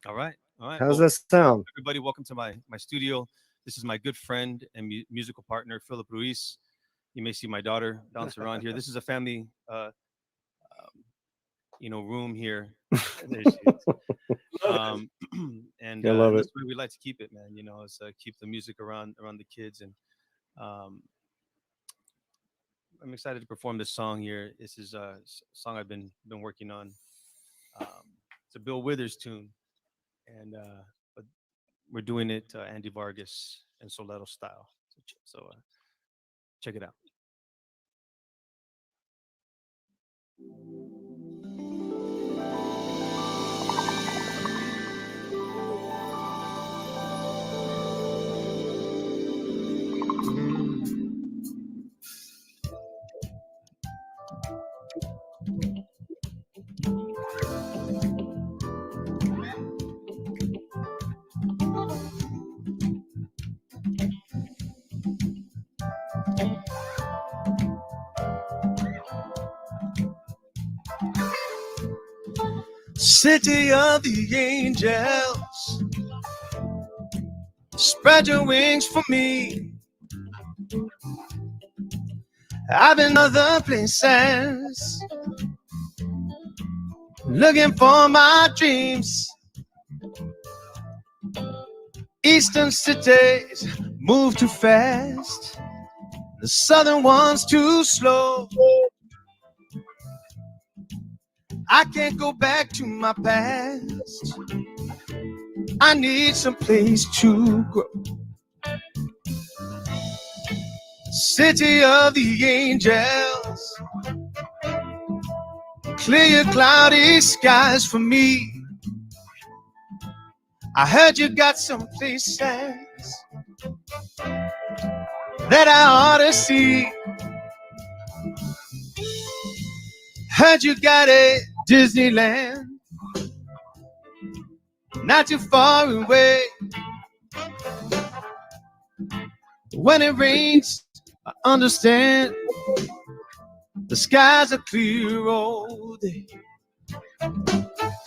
All right. All right. How's Well, that sound? everybody, welcome to my studio. This is my good friend and musical partner, Philip Ruiz. You may see my daughter bounce around here. This is a family, room here. There she is. Um, and I love that's it. where we like to keep it, man. Is keep the music around the kids, and um, I'm excited to perform this song here. This is a song I've been working on. It's a Bill Withers tune, and but we're doing it Andy Vargas and Soleto style. So check it out. City of the angels, spread your wings for me. I've been other places, looking for my dreams. Eastern cities move too fast, the southern ones too slow. I can't go back to my past. I need some place to grow. City of the angels, clear your cloudy skies for me. I heard you got some places that I ought to see. Heard you got a Disneyland not too far away. When it rains, I understand the skies are clear all day.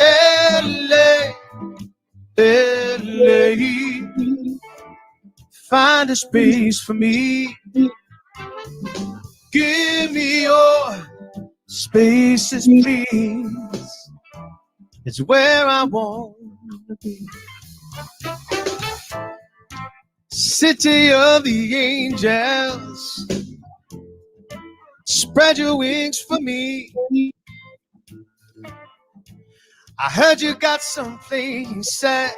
LA, LA, find a space for me. Give me your spaces, please. It's where I want to be. City of the angels, spread your wings for me. I heard you got some places that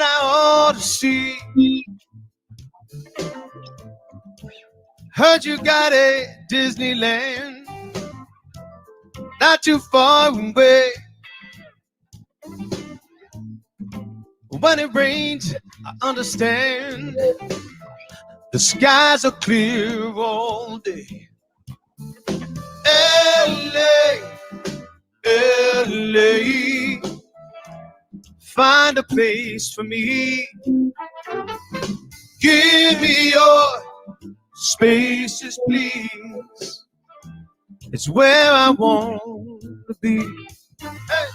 I ought to see. Heard you got a Disneyland not too far away. When it rains, I understand the skies are clear all day. LA, LA, find a place for me. Give me your spaces, please. It's where I want to be. Hey.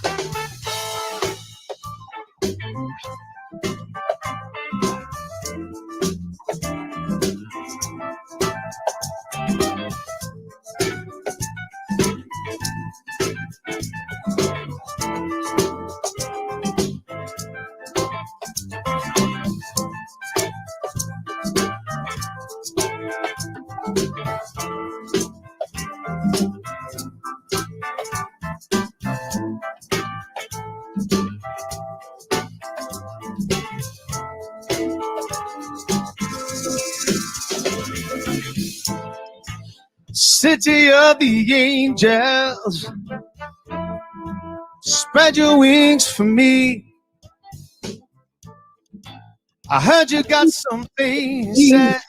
City of the angels, spread your wings for me. I heard you got some things that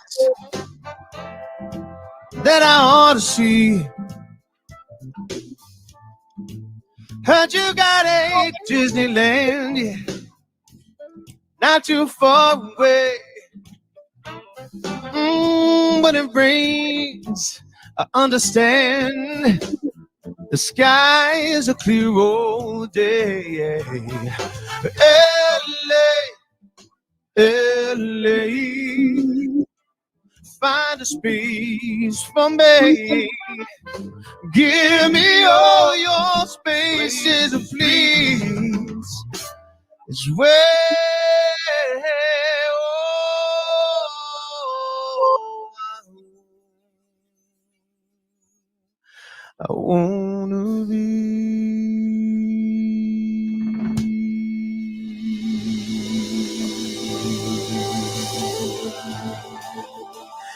I ought to see. Heard you got a Disneyland, yeah, not too far away. When it rains, I understand The sky is a clear old day. LA, find a space for me. Give me all your spaces, please. It's where I wanna be.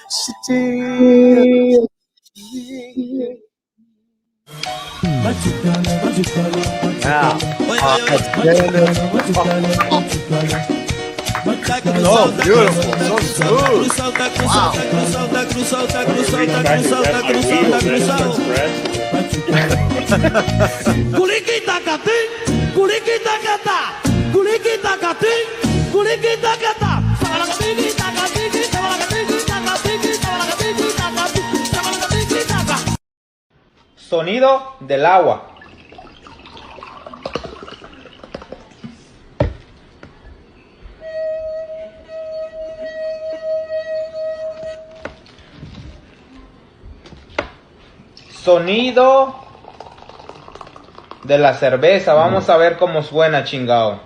Stay. Oh, beautiful. So smooth. Wow. Sonido del agua. Sonido de la cerveza. Vamos a ver cómo suena, chingado.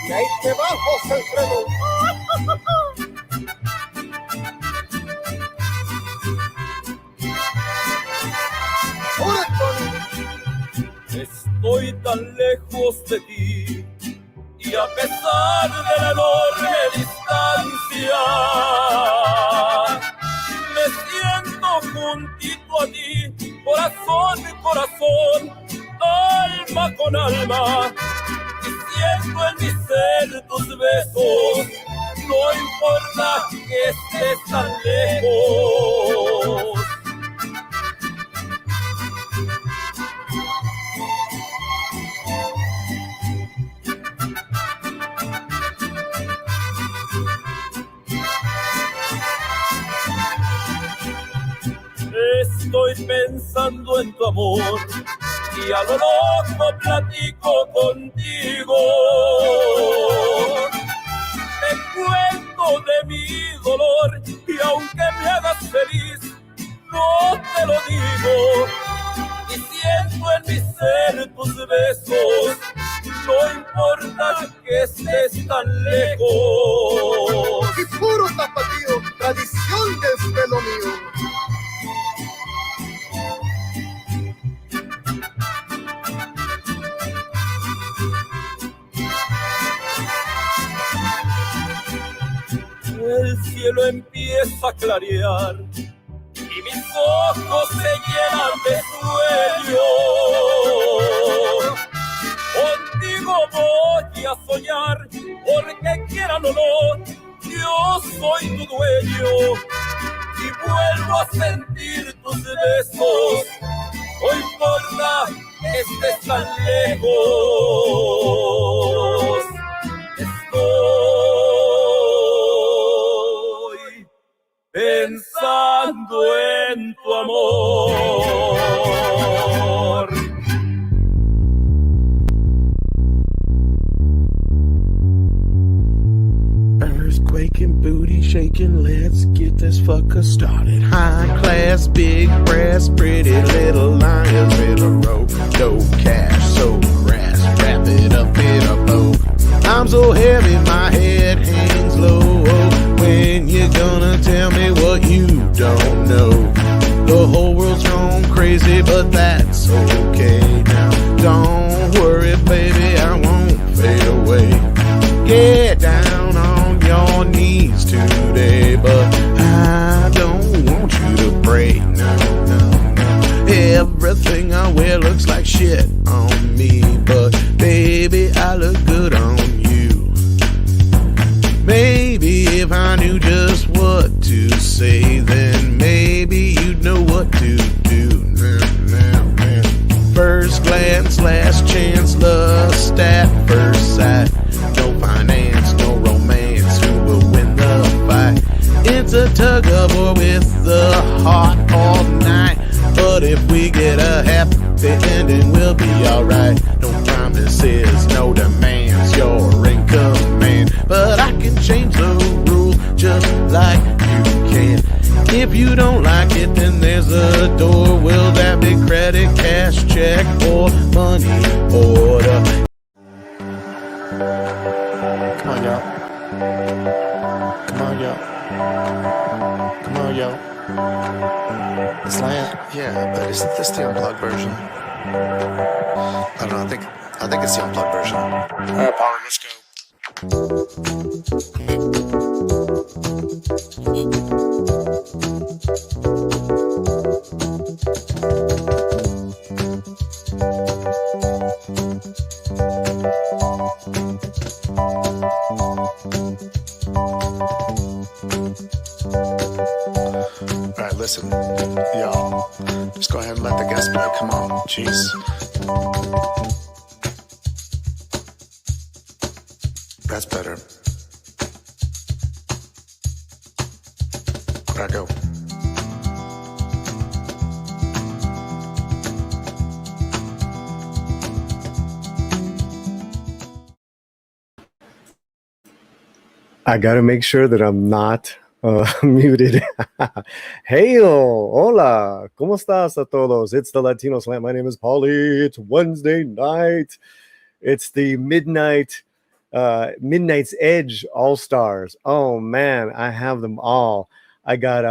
Y ahí te va, José Alfredo. Estoy tan lejos de ti y a pesar de la enorme distancia me siento juntito a ti, corazón y corazón, alma con alma, y siento en mi ser tus besos, no importa que estés tan lejos. Estoy pensando en tu amor y a lo loco platico contigo. Te cuento de mi dolor y aunque me hagas feliz, no te lo digo. Y siento en mi ser tus besos, no importa que estés tan lejos. Y puro tapatío, tradición desde lo mío. El cielo empieza a clarear y mis ojos se llenan de sueño. Contigo voy a soñar, porque quieran o no, yo soy tu dueño. Y vuelvo a sentir tus besos, no importa que estés tan lejos. Estoy pensando en tu amor. Earthquaking, booty shaking, let's get this fucker started. High class, big brass, pretty little lions in a row. No cash, so crass, wrap it up in a bow. I'm so heavy, my head hangs low. When you gonna tell me what you don't know? The whole world's gone crazy, but that's okay now. Don't worry, baby, I won't fade away. Get down on your knees today, but I don't want you to pray. No, no, no. Everything I wear looks like shit on me, but baby, I look good on you. Maybe if I knew just what to say, then maybe you war with the heart all night. But if we get a happy ending, we'll be alright. No promises, no demands, you're in command. But I can change the rule just like you can. If you don't like it, then there's a door. Will that be credit, cash, check, or money order? Come on, y'all. Come on, y'all. Come on, y'all. It's land. Yeah, but isn't this the unplugged version? I don't know. I think it's the unplugged version. All right, Polly, let's go. All right, listen, y'all. Just go ahead and let the guest play. Come on, jeez. That's better. Where'd I go? I got to make sure that I'm not muted. Hail, hola, ¿cómo estás a todos? It's the Latino Slam. My name is Paulie. It's Wednesday night. It's the Midnights Edge All Stars. Oh man, I have them all. I got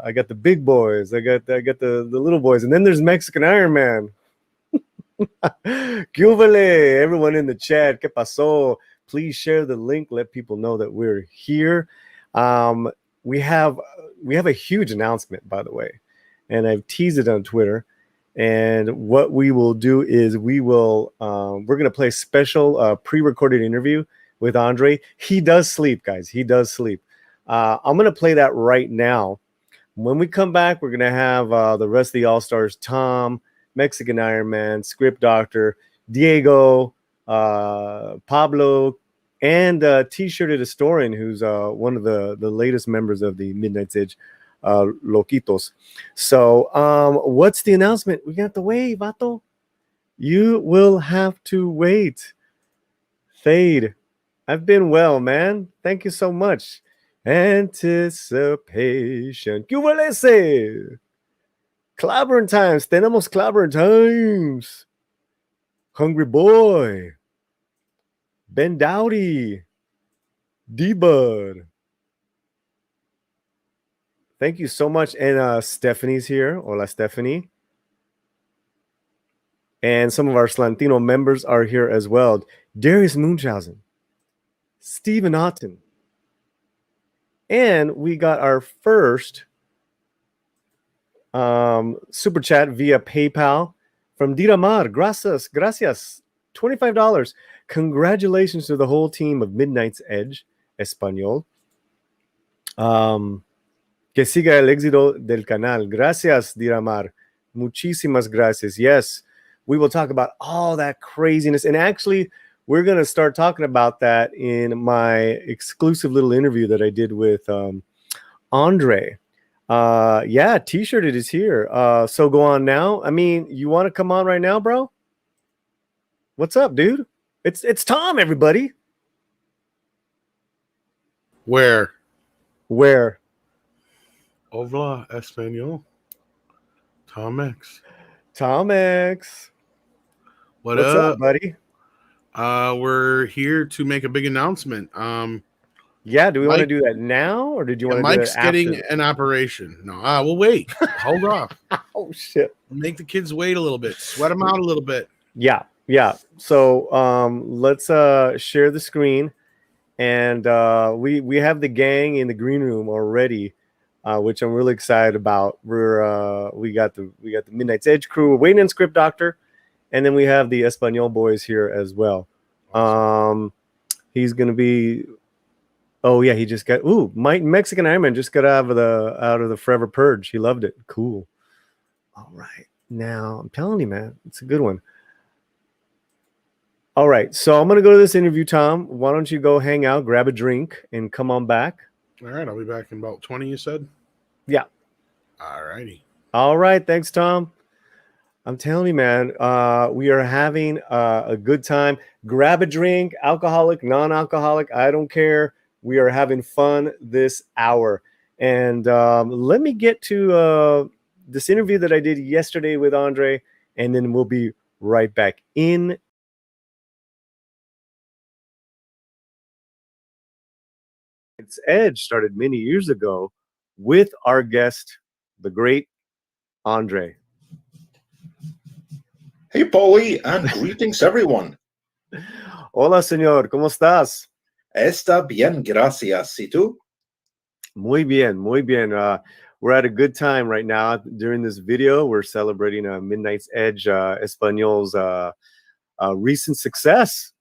the big boys. I got the little boys, and then there's Mexican Iron Man. Cúbele, everyone in the chat. ¿Qué pasó? Please share the link. Let people know that we're here. We have a huge announcement, by the way, and I've teased it on Twitter. And what we will do is we're going to play a special pre-recorded interview with Andre. He does sleep, guys. He does sleep. I'm going to play that right now. When we come back, we're going to have the rest of the All-Stars, Tom, Mexican Iron Man, Script Doctor, Diego, Pablo, and T-shirted historian, who's one of the latest members of the Midnights Edge, Loquitos. So what's the announcement? We got to wait, vato. You will have to wait. Fade. I've been well, man. Thank you so much. Anticipation. ¿Qué huele ese? Clobbering times. Tenemos clobbering times. Hungry boy. Ben Dowdy. D-Bud. Thank you so much. And Stephanie's here. Hola, Stephanie. And some of our Slantino members are here as well. Darius Munchausen. Stephen Otten. And we got our first super chat via PayPal from Diramar. Gracias. $25. Congratulations to the whole team of Midnights Edge Espanol. Que siga el éxito del canal. Gracias, Diramar. Muchísimas gracias. Yes, we will talk about all that craziness. And actually, we're going to start talking about that in my exclusive little interview that I did with Andre. Yeah, T-shirted is here. So go on now. I mean, you want to come on right now, bro? What's up, dude? It's Tom, everybody. Where? Hola, Espanol. Tom X. What's up, buddy? We're here to make a big announcement. Yeah, do we want to do that now, or did you want to do it Mike's after? getting an operation. No, we'll wait. Hold off. Oh, shit. Make the kids wait a little bit. Sweat them out a little bit. Yeah. So let's share the screen, and we have the gang in the green room already, which I'm really excited about. We got the Midnights Edge crew. We're waiting on Script Doctor, and then we have the Espanol boys here as well. Awesome. He's gonna be. Oh yeah, he just got. Mike Mexican Iron Man just got out of the Forever Purge. He loved it. Cool. All right, now I'm telling you, man, it's a good one. All right, so I'm gonna go to this interview, Tom. Why don't you go hang out, grab a drink, and come on back? All right, I'll be back in about 20. You said. Yeah, Alrighty. All right, thanks, Tom. I'm telling you, man, we are having a good time. Grab a drink, alcoholic, non-alcoholic, I don't care. We are having fun this hour. And let me get to this interview that I did yesterday with Andre, and then we'll be right back in. Its Edge started many years ago with our guest, the great Andre. Hey, Paulie, and greetings, everyone. Hola, señor. ¿Cómo estás? Está bien, gracias. ¿Y tú? Muy bien, muy bien. We're at a good time right now. During this video, we're celebrating Midnights Edge Espanol's recent success.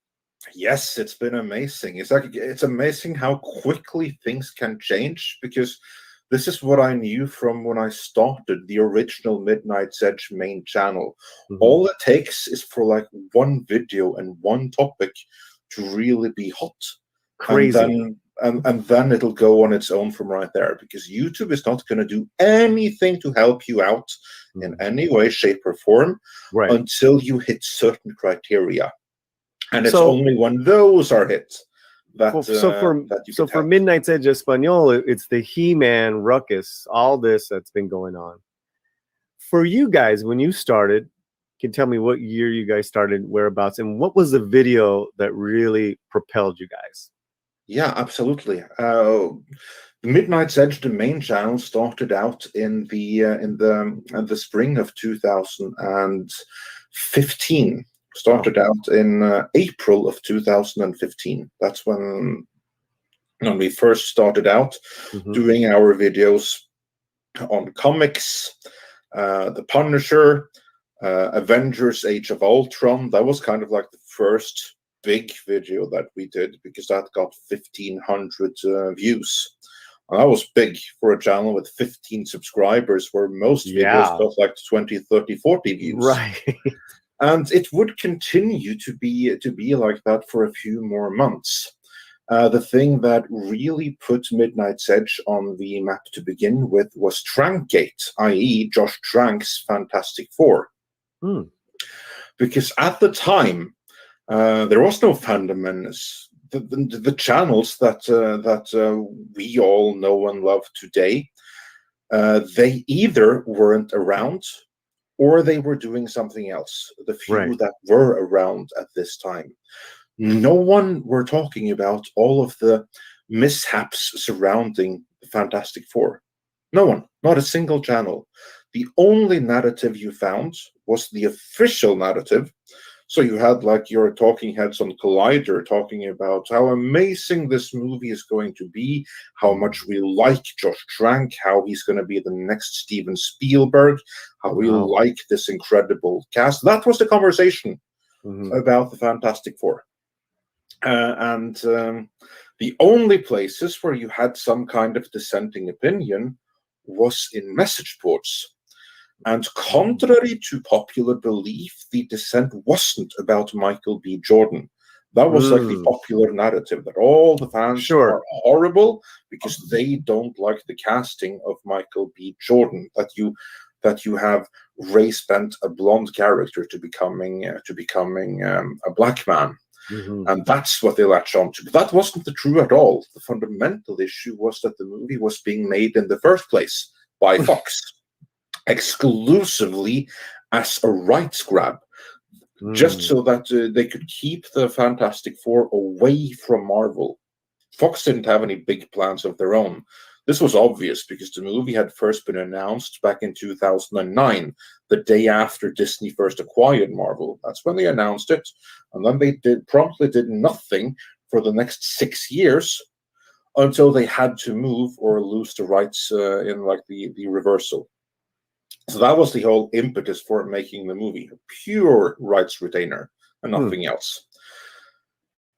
Yes, it's been amazing. It's amazing how quickly things can change, because this is what I knew from when I started the original Midnights Edge main channel. Mhm. All it takes is for like one video and one topic to really be hot. Crazy. And then it'll go on its own from right there, because YouTube is not going to do anything to help you out in any way, shape, or form Right. until you hit certain criteria. And it's So- only when those are hit that, that you So can for help. Midnights Edge Espanol, it's the He-Man ruckus, all this that's been going on. For you guys, when you started, can you tell me what year you guys started, whereabouts, and what was the video that really propelled you guys? Yeah, absolutely. Midnight's Edge, the main channel, started out in the spring of 2015. Started out in April of 2015. That's when we first started out doing our videos on comics, The Punisher, Avengers: Age of Ultron. That was kind of like the first big video that we did, because that got 1,500 views. And that was big for a channel with 15 subscribers, where most videos got like 20, 30, 40 views. Right. And it would continue to be like that for a few more months. The thing that really put Midnight's Edge on the map to begin with was Trankgate, i.e. Josh Trank's Fantastic Four. Because at the time, there was no Fandom Menace. The channels that we all know and love today, they either weren't around or they were doing something else. The few that were around at this time. No one were talking about all of the mishaps surrounding the Fantastic Four. No one, not a single channel. The only narrative you found was the official narrative. So you had like your talking heads on Collider talking about how amazing this movie is going to be, how much we like Josh Trank, how he's going to be the next Steven Spielberg, how we like this incredible cast. That was the conversation about the Fantastic Four. And the only places where you had some kind of dissenting opinion was in message boards. And contrary to popular belief, the dissent wasn't about Michael B. Jordan. That was like the popular narrative, that all the fans are horrible because they don't like the casting of Michael B. Jordan. That you have race bent a blonde character to becoming a black man. And that's what they latch on to. But that wasn't the true at all. The fundamental issue was that the movie was being made in the first place by Fox, exclusively as a rights grab, just so that they could keep the Fantastic Four away from Marvel. Fox didn't have any big plans of their own. This was obvious because the movie had first been announced back in 2009, the day after Disney first acquired Marvel. That's when they announced it, and then they promptly did nothing for the next 6 years until they had to move or lose the rights in like the reversal. So that was the whole impetus for making the movie, a pure rights retainer and nothing else.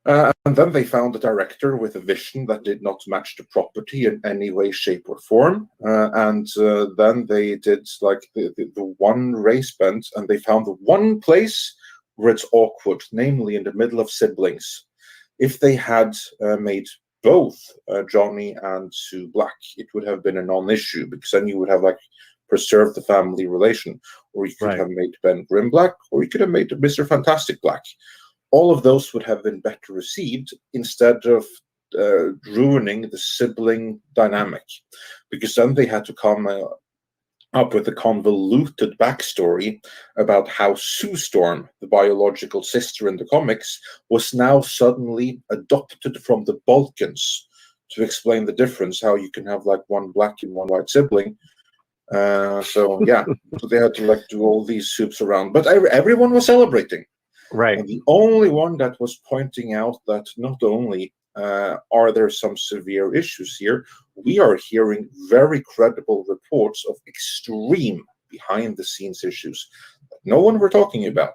And then they found a director with a vision that did not match the property in any way, shape, or form. And then they did like the one race bend, and they found the one place where it's awkward, namely in the middle of siblings. If they had made both Johnny and Sue Black, it would have been a non-issue, because then you would have like preserve the family relation. Or you could Right. have made Ben Grimm black, or you could have made Mr. Fantastic black. All of those would have been better received instead of ruining the sibling dynamic, because then they had to come up with a convoluted backstory about how Sue Storm, the biological sister in the comics, was now suddenly adopted from the Balkans, to explain the difference, how you can have like one black and one white sibling. So yeah, so they had to like do all these soups around, but everyone was celebrating. Right. And the only one that was pointing out that not only are there some severe issues here, we are hearing very credible reports of extreme behind-the-scenes issues that no one were talking about.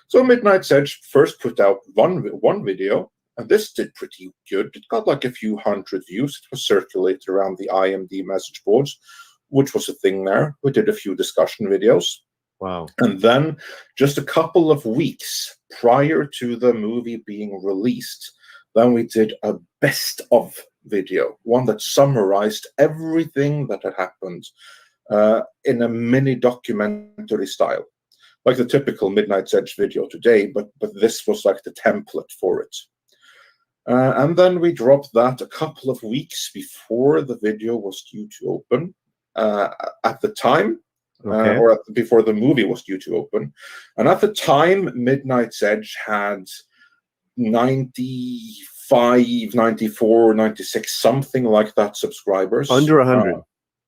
So Midnights Edge first put out one video, and this did pretty good. It got like a few hundred views. It was circulated around the IMD message boards, which was a thing there. We did a few discussion videos. Wow. And then, just a couple of weeks prior to the movie being released, then we did a best of video, one that summarized everything that had happened in a mini documentary style, like the typical Midnights Edge video today, but this was like the template for it. And then we dropped that a couple of weeks before the video was due to open. At the time, before the movie was due to open. And at the time, Midnights Edge had 95, 94, 96, something like that subscribers. Under 100.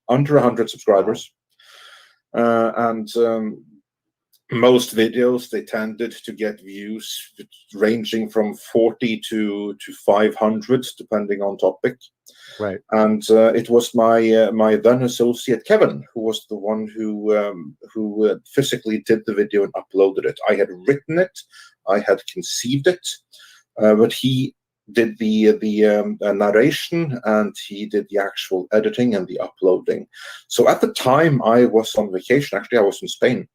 Under 100 subscribers. And most videos, they tended to get views ranging from 40 to 500, depending on topic. Right. And it was my then associate Kevin who was the one who physically did the video and uploaded it. I had written it, I had conceived it, but he did the narration, and he did the actual editing and the uploading. So at the time I was on vacation. Actually, I was in Spain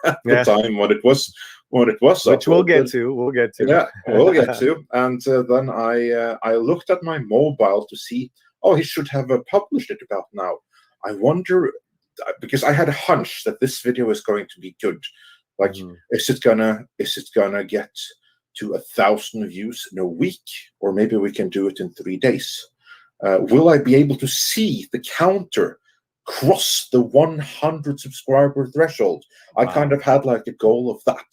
at the time when it was which uploaded. we'll get to. Yeah, we'll get to. And then I looked at my mobile to see, oh, he should have published it about now. I wonder, because I had a hunch that this video is going to be good. Like, is it gonna get to 1,000 views in a week, or maybe we can do it in 3 days? Will I be able to see the counter cross the 100 subscriber threshold? I kind of had like a goal of that,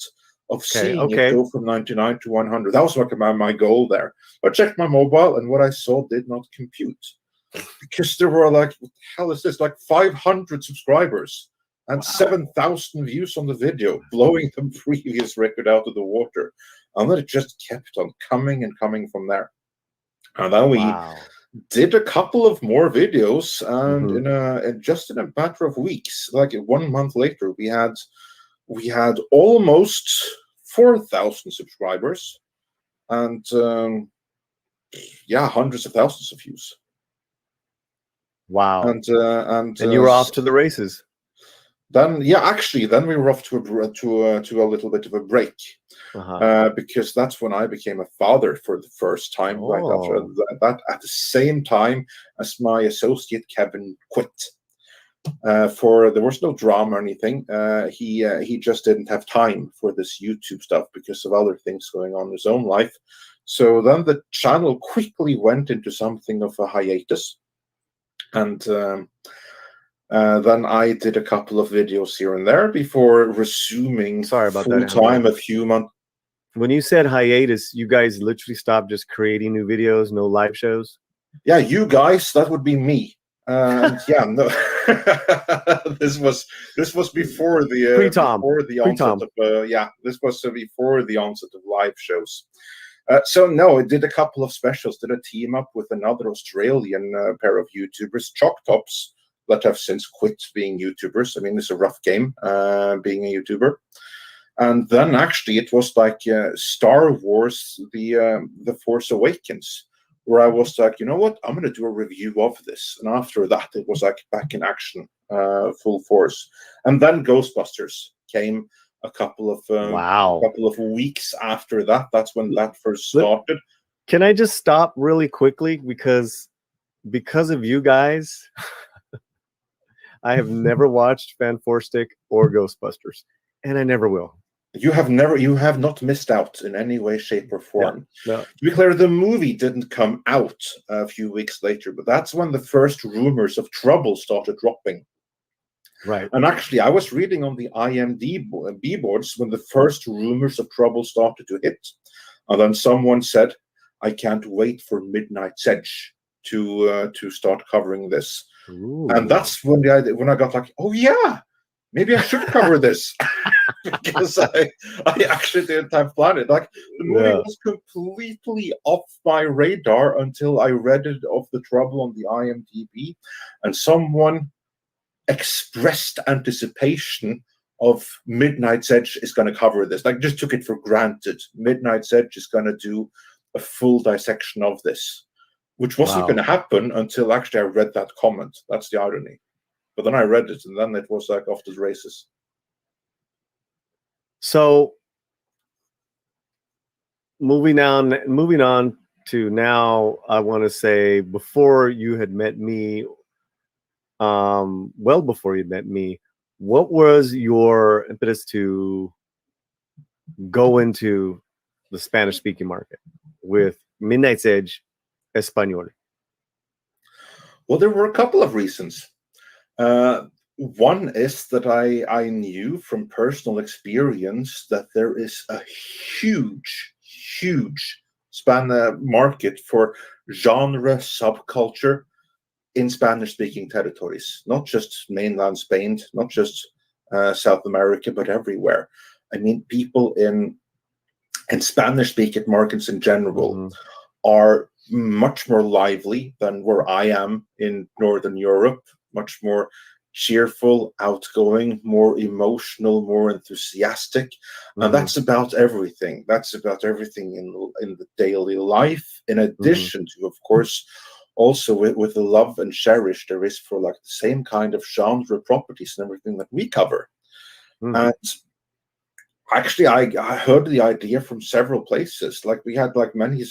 of seeing it go from 99 to 100. That was like my goal there. I checked my mobile, and what I saw did not compute, because there were like, what the hell is this? Like 500 subscribers and 7,000 views on the video, blowing the previous record out of the water. And then it just kept on coming and coming from there. And then we did a couple of more videos, and in just in a matter of weeks, like 1 month later, we had almost 4,000 subscribers, and hundreds of thousands of views. Wow! And you were off to the races. Then we were off to a little bit of a break, because that's when I became a father for the first time. Right after that, at the same time as my associate Kevin quit. There was no drama or anything. He just didn't have time for this YouTube stuff because of other things going on in his own life. So then the channel quickly went into something of a hiatus, and then I did a couple of videos here and there before resuming full time a few months. When you said hiatus, you guys literally stopped just creating new videos, no live shows? Yeah, you guys, that would be me. Yeah, no. This was before the before the onset of live shows. So no, I did a couple of specials. Did a team up with another Australian pair of YouTubers, Chalk Tops, that have since quit being YouTubers. I mean, it's a rough game being a YouTuber. And then actually it was like Star Wars, the Force Awakens, where I was like, you know what, I'm going to do a review of this. And after that, it was like back in action, full force. And then Ghostbusters came a couple of weeks after that. That's when that first started. Can I just stop really quickly? Because of you guys, I have never watched Fan Four Stick or Ghostbusters, and I never will. You have not missed out in any way, shape, or form. No. To be clear, the movie didn't come out a few weeks later, but that's when the first rumors of trouble started dropping. Right. And actually, I was reading on the IMDb boards when the first rumors of trouble started to hit, and then someone said, "I can't wait for Midnights Edge to start covering this." Ooh. And that's when I got like, "Oh yeah, maybe I should cover this." Because I actually didn't have planned it. Like the movie was completely off my radar until I read it of the trouble on the IMDb, and someone expressed anticipation of Midnight's Edge is going to cover this. Like, just took it for granted. Midnight's Edge is going to do a full dissection of this, which wasn't going to happen until actually I read that comment. That's the irony. But then I read it, and then it was like off to the races. So moving on to now, I want to say before you had met me, well before you met me, what was your impetus to go into the Spanish-speaking market with Midnights Edge Espanol? Well, there were a couple of reasons. One is that I knew from personal experience that there is a huge market for genre subculture in Spanish-speaking territories, not just mainland Spain, not just South America, but everywhere. I mean, people in Spanish-speaking markets in general are much more lively than where I am in Northern Europe, much more cheerful, outgoing, more emotional, more enthusiastic. And that's about everything. That's about everything in the daily life, in addition to, of course, also with the love and cherish there is for like the same kind of genre properties and everything that we cover. And actually, I heard the idea from several places. Like we had like many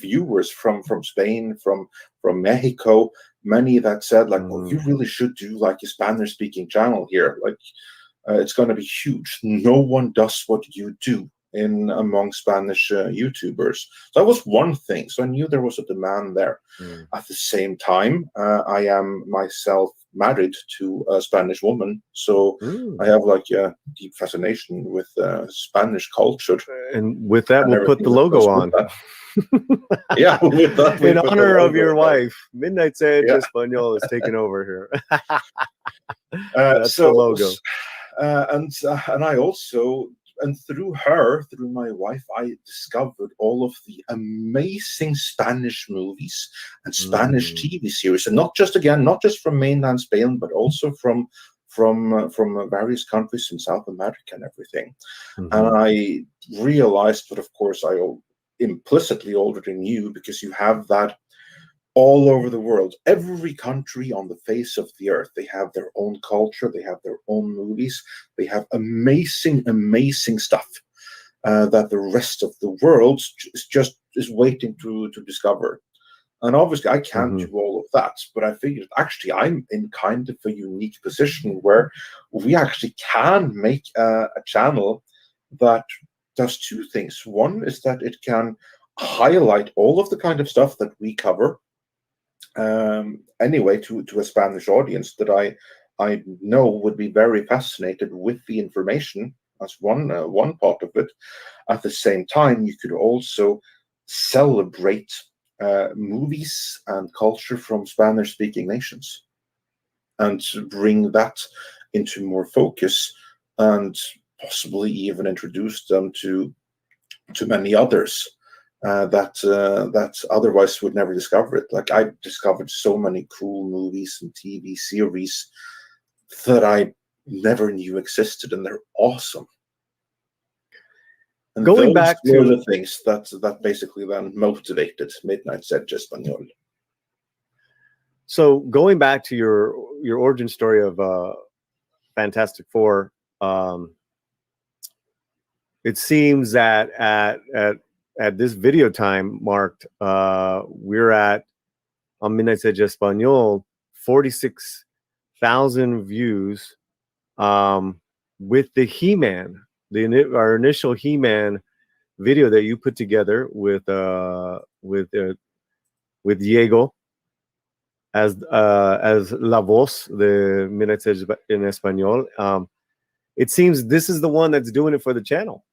viewers from Spain, from Mexico, many that said like, "Oh, you really should do like a Spanish-speaking channel here. Like, it's going to be huge. No one does what you do among Spanish YouTubers." So that was one thing. So I knew there was a demand there. At the same time, I am myself married to a Spanish woman, so I have like a deep fascination with Spanish culture. And with that, we'll put the logo on. Yeah, with that, in honor of your wife, Midnights Edge Espanol is taking over here. That's the logo. And I also, and through my wife, I discovered all of the amazing Spanish movies and Spanish TV series, and not just from mainland Spain, but also from various countries in South America and everything. And I realized that, of course, I implicitly already knew, because you have that all over the world. Every country on the face of the earth, they have their own culture, they have their own movies, they have amazing stuff that the rest of the world is waiting to discover. And obviously I can't do all of that, but I figured actually I'm in kind of a unique position where we actually can make a channel that does two things. One is that it can highlight all of the kind of stuff that we cover anyway to a Spanish audience that I know would be very fascinated with the information. That's one part of it. At the same time, you could also celebrate movies and culture from Spanish-speaking nations and bring that into more focus, and possibly even introduce them to many others that otherwise would never discover it. Like, I discovered so many cool movies and TV series that I never knew existed, and they're awesome. And going back to the things that basically then motivated Midnights Edge Espanol. So going back to your origin story of Fantastic Four, it seems that at this video time marked, we're at on Midnights Edge Espanol 46 1,000 views with the He-Man, our initial He-Man video that you put together with Diego as La Voz, the Midnights Edge in Espanol. It seems this is the one that's doing it for the channel.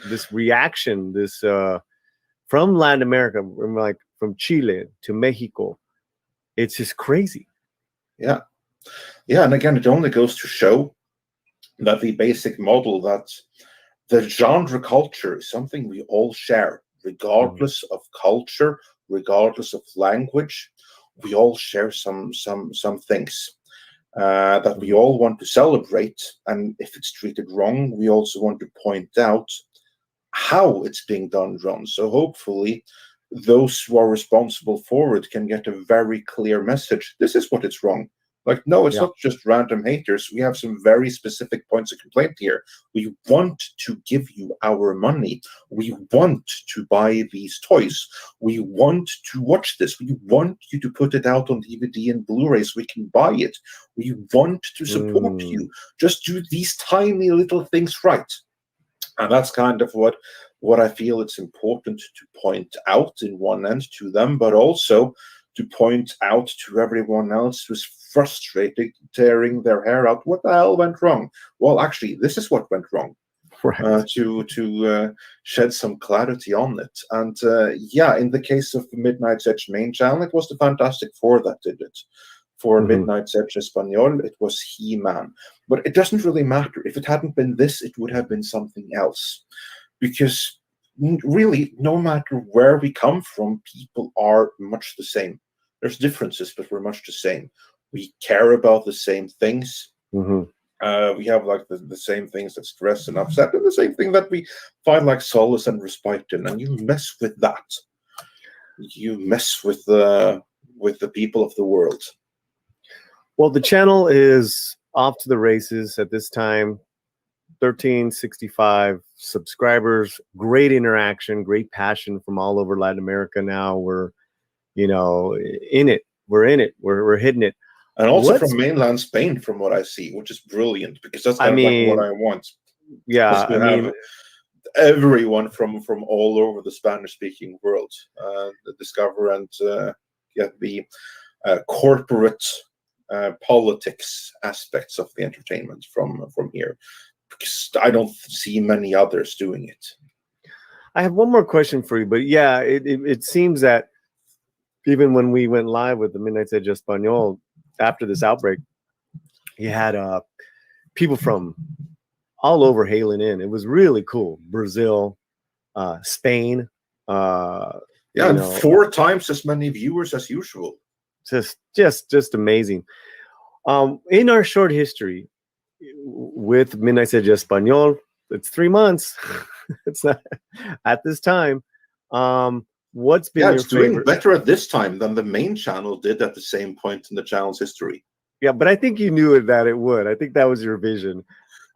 This reaction, this from Latin America, from Chile to Mexico, it's just crazy. Yeah, and again, it only goes to show that the basic model, that the genre culture is something we all share, regardless of culture, regardless of language. We all share some things that we all want to celebrate, and if it's treated wrong, we also want to point out how it's being done wrong. So hopefully those who are responsible for it can get a very clear message. This is what is wrong. Like, no, it's not just random haters. We have some very specific points of complaint here. We want to give you our money. We want to buy these toys. We want to watch this. We want you to put it out on DVD and Blu-ray so we can buy it. We want to support you. Just do these tiny little things right. And that's kind of what I feel it's important to point out in one end to them, but also to point out to everyone else who's frustrated, tearing their hair out. What the hell went wrong? Well, actually, this is what went wrong. Right. To shed some clarity on it. And in the case of the Midnights Edge main channel, it was the Fantastic Four that did it. For Midnights Edge Espanol, it was He-Man. But it doesn't really matter. If it hadn't been this, it would have been something else. Because really, no matter where we come from, people are much the same. There's differences, but we're much the same. We care about the same things. We have like the same things that stress and upset, and the same thing that we find like solace and respite in. And you mess with that, you mess with the people of the world. Well, the channel is off to the races at this time. 1365 subscribers, great interaction, great passion from all over Latin America. Now we're, in it. We're in it. We're hitting it. And also from mainland Spain, from what I see, which is brilliant, because that's kind of like what I want. Yeah, have everyone from all over the Spanish-speaking world discover and get the corporate politics aspects of the entertainment from here, because I don't see many others doing it. I have one more question for you, but yeah, it seems that even when we went live with the Midnights Edge Espanol after this outbreak, you had people from all over hailing in. It was really cool. Brazil, Spain. And 4 times as many viewers as usual. Just amazing. In our short history with Midnights Edge Espanol, it's 3 months. It's not at this time. What's been your favorite? Doing better at this time than the main channel did at the same point in the channel's history. Yeah, but I think you knew that it would. I think that was your vision.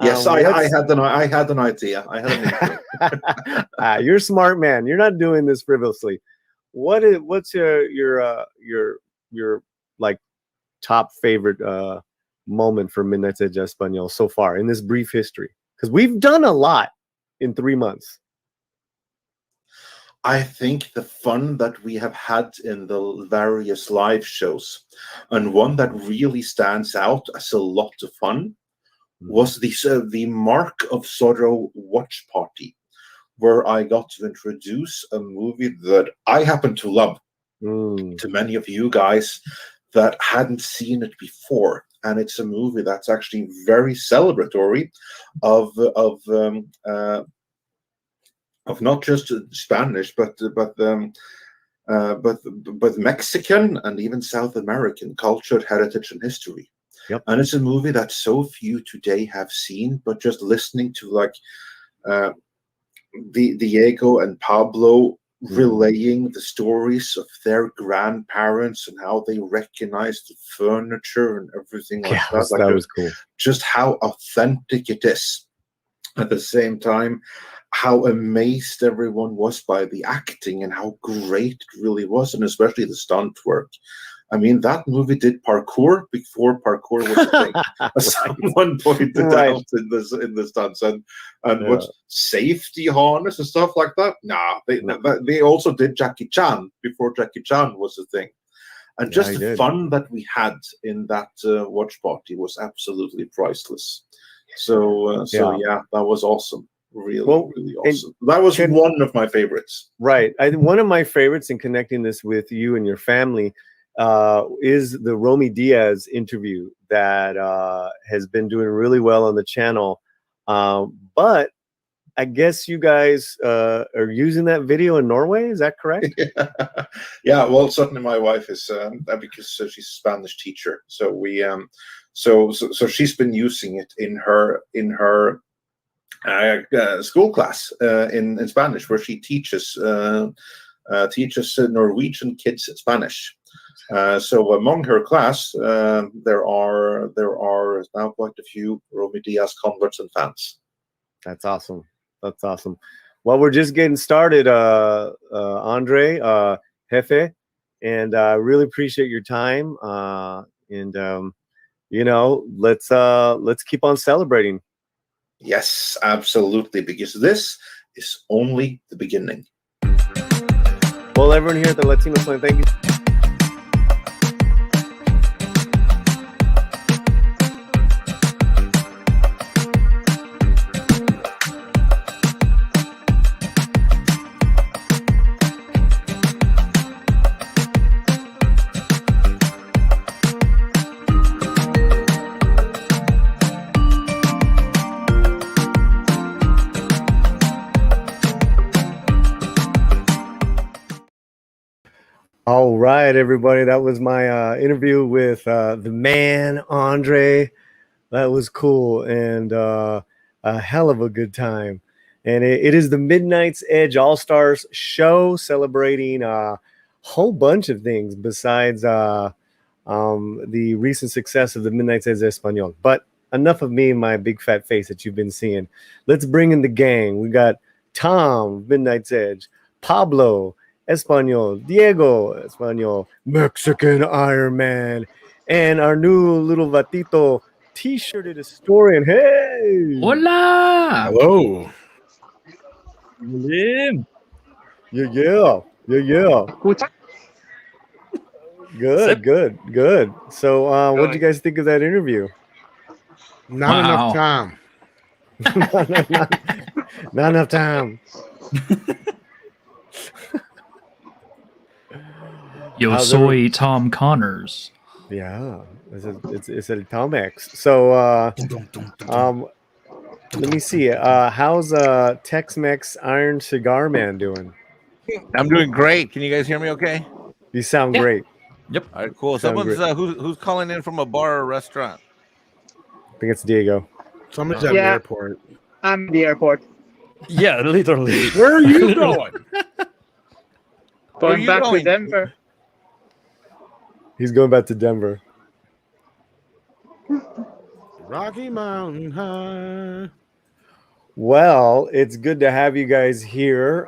Yes, I had an idea. I had an idea. You're a smart man. You're not doing this frivolously. What's your like top favorite moment for Midnights Edge Espanol so far in this brief history? Because we've done a lot in 3 months. I think the fun that we have had in the various live shows, and one that really stands out as a lot of fun, was the Mark of Sorrow watch party, where I got to introduce a movie that I happen to love to many of you guys that hadn't seen it before. And it's a movie that's actually very celebratory of not just Spanish, but Mexican and even South American culture, heritage, and history. Yep. And it's a movie that so few today have seen, but just listening to like Diego and Pablo relaying the stories of their grandparents and how they recognized the furniture and everything like that. Like, that was cool. Just how authentic it is. At the same time, how amazed everyone was by the acting and how great it really was, and especially the stunt work. I mean, that movie did parkour before parkour was a thing. Someone pointed out in the stunts, and what safety harness and stuff like that. Nah, they also did Jackie Chan before Jackie Chan was a thing. And just the fun that we had in that watch party was absolutely priceless. So yeah, that was awesome. Really awesome. That was one of my favorites. Right. One of my favorites in connecting this with you and your family is the Romy Diaz interview that has been doing really well on the channel. But I guess you guys are using that video in Norway. Is that correct? Yeah. Well, certainly my wife is because she's a Spanish teacher. So we so she's been using it in her school class in Spanish, where she teaches Norwegian kids Spanish. So among her class, there are now quite a few Romy Diaz converts and fans. That's awesome. That's awesome. Well, we're just getting started, Andre, Jefe, and I really appreciate your time. Let's keep on celebrating. Yes, absolutely, because this is only the beginning. Well, everyone here at the Latino Slam, thank you. All right, everybody. That was my interview with the man, Andre. That was cool and a hell of a good time. And it is the Midnights Edge All-Stars show, celebrating a whole bunch of things besides the recent success of the Midnights Edge and Espanol. But enough of me and my big fat face that you've been seeing. Let's bring in the gang. We got Tom, Midnights Edge, Pablo, Espanol, Diego, Espanol, Mexican Iron Man, and our new little Vatito t-shirted historian. Hey! Hola! Hello. Yeah. Good. So, what did you guys think of that interview? Not enough time. Not enough time. Yo soy Tom Connors. Yeah, it's a Tom X. So let me see. How's Tex-Mex Iron Cigar Man doing? I'm doing great. Can you guys hear me okay? You sound great. Yep. All right, cool. Someone's who's calling in from a bar or restaurant? I think it's Diego. Somebody's at the airport. I'm at the airport. Yeah, literally. Where are you going? Going back to Denver. He's going back to Denver. Rocky Mountain High. Well, it's good to have you guys here.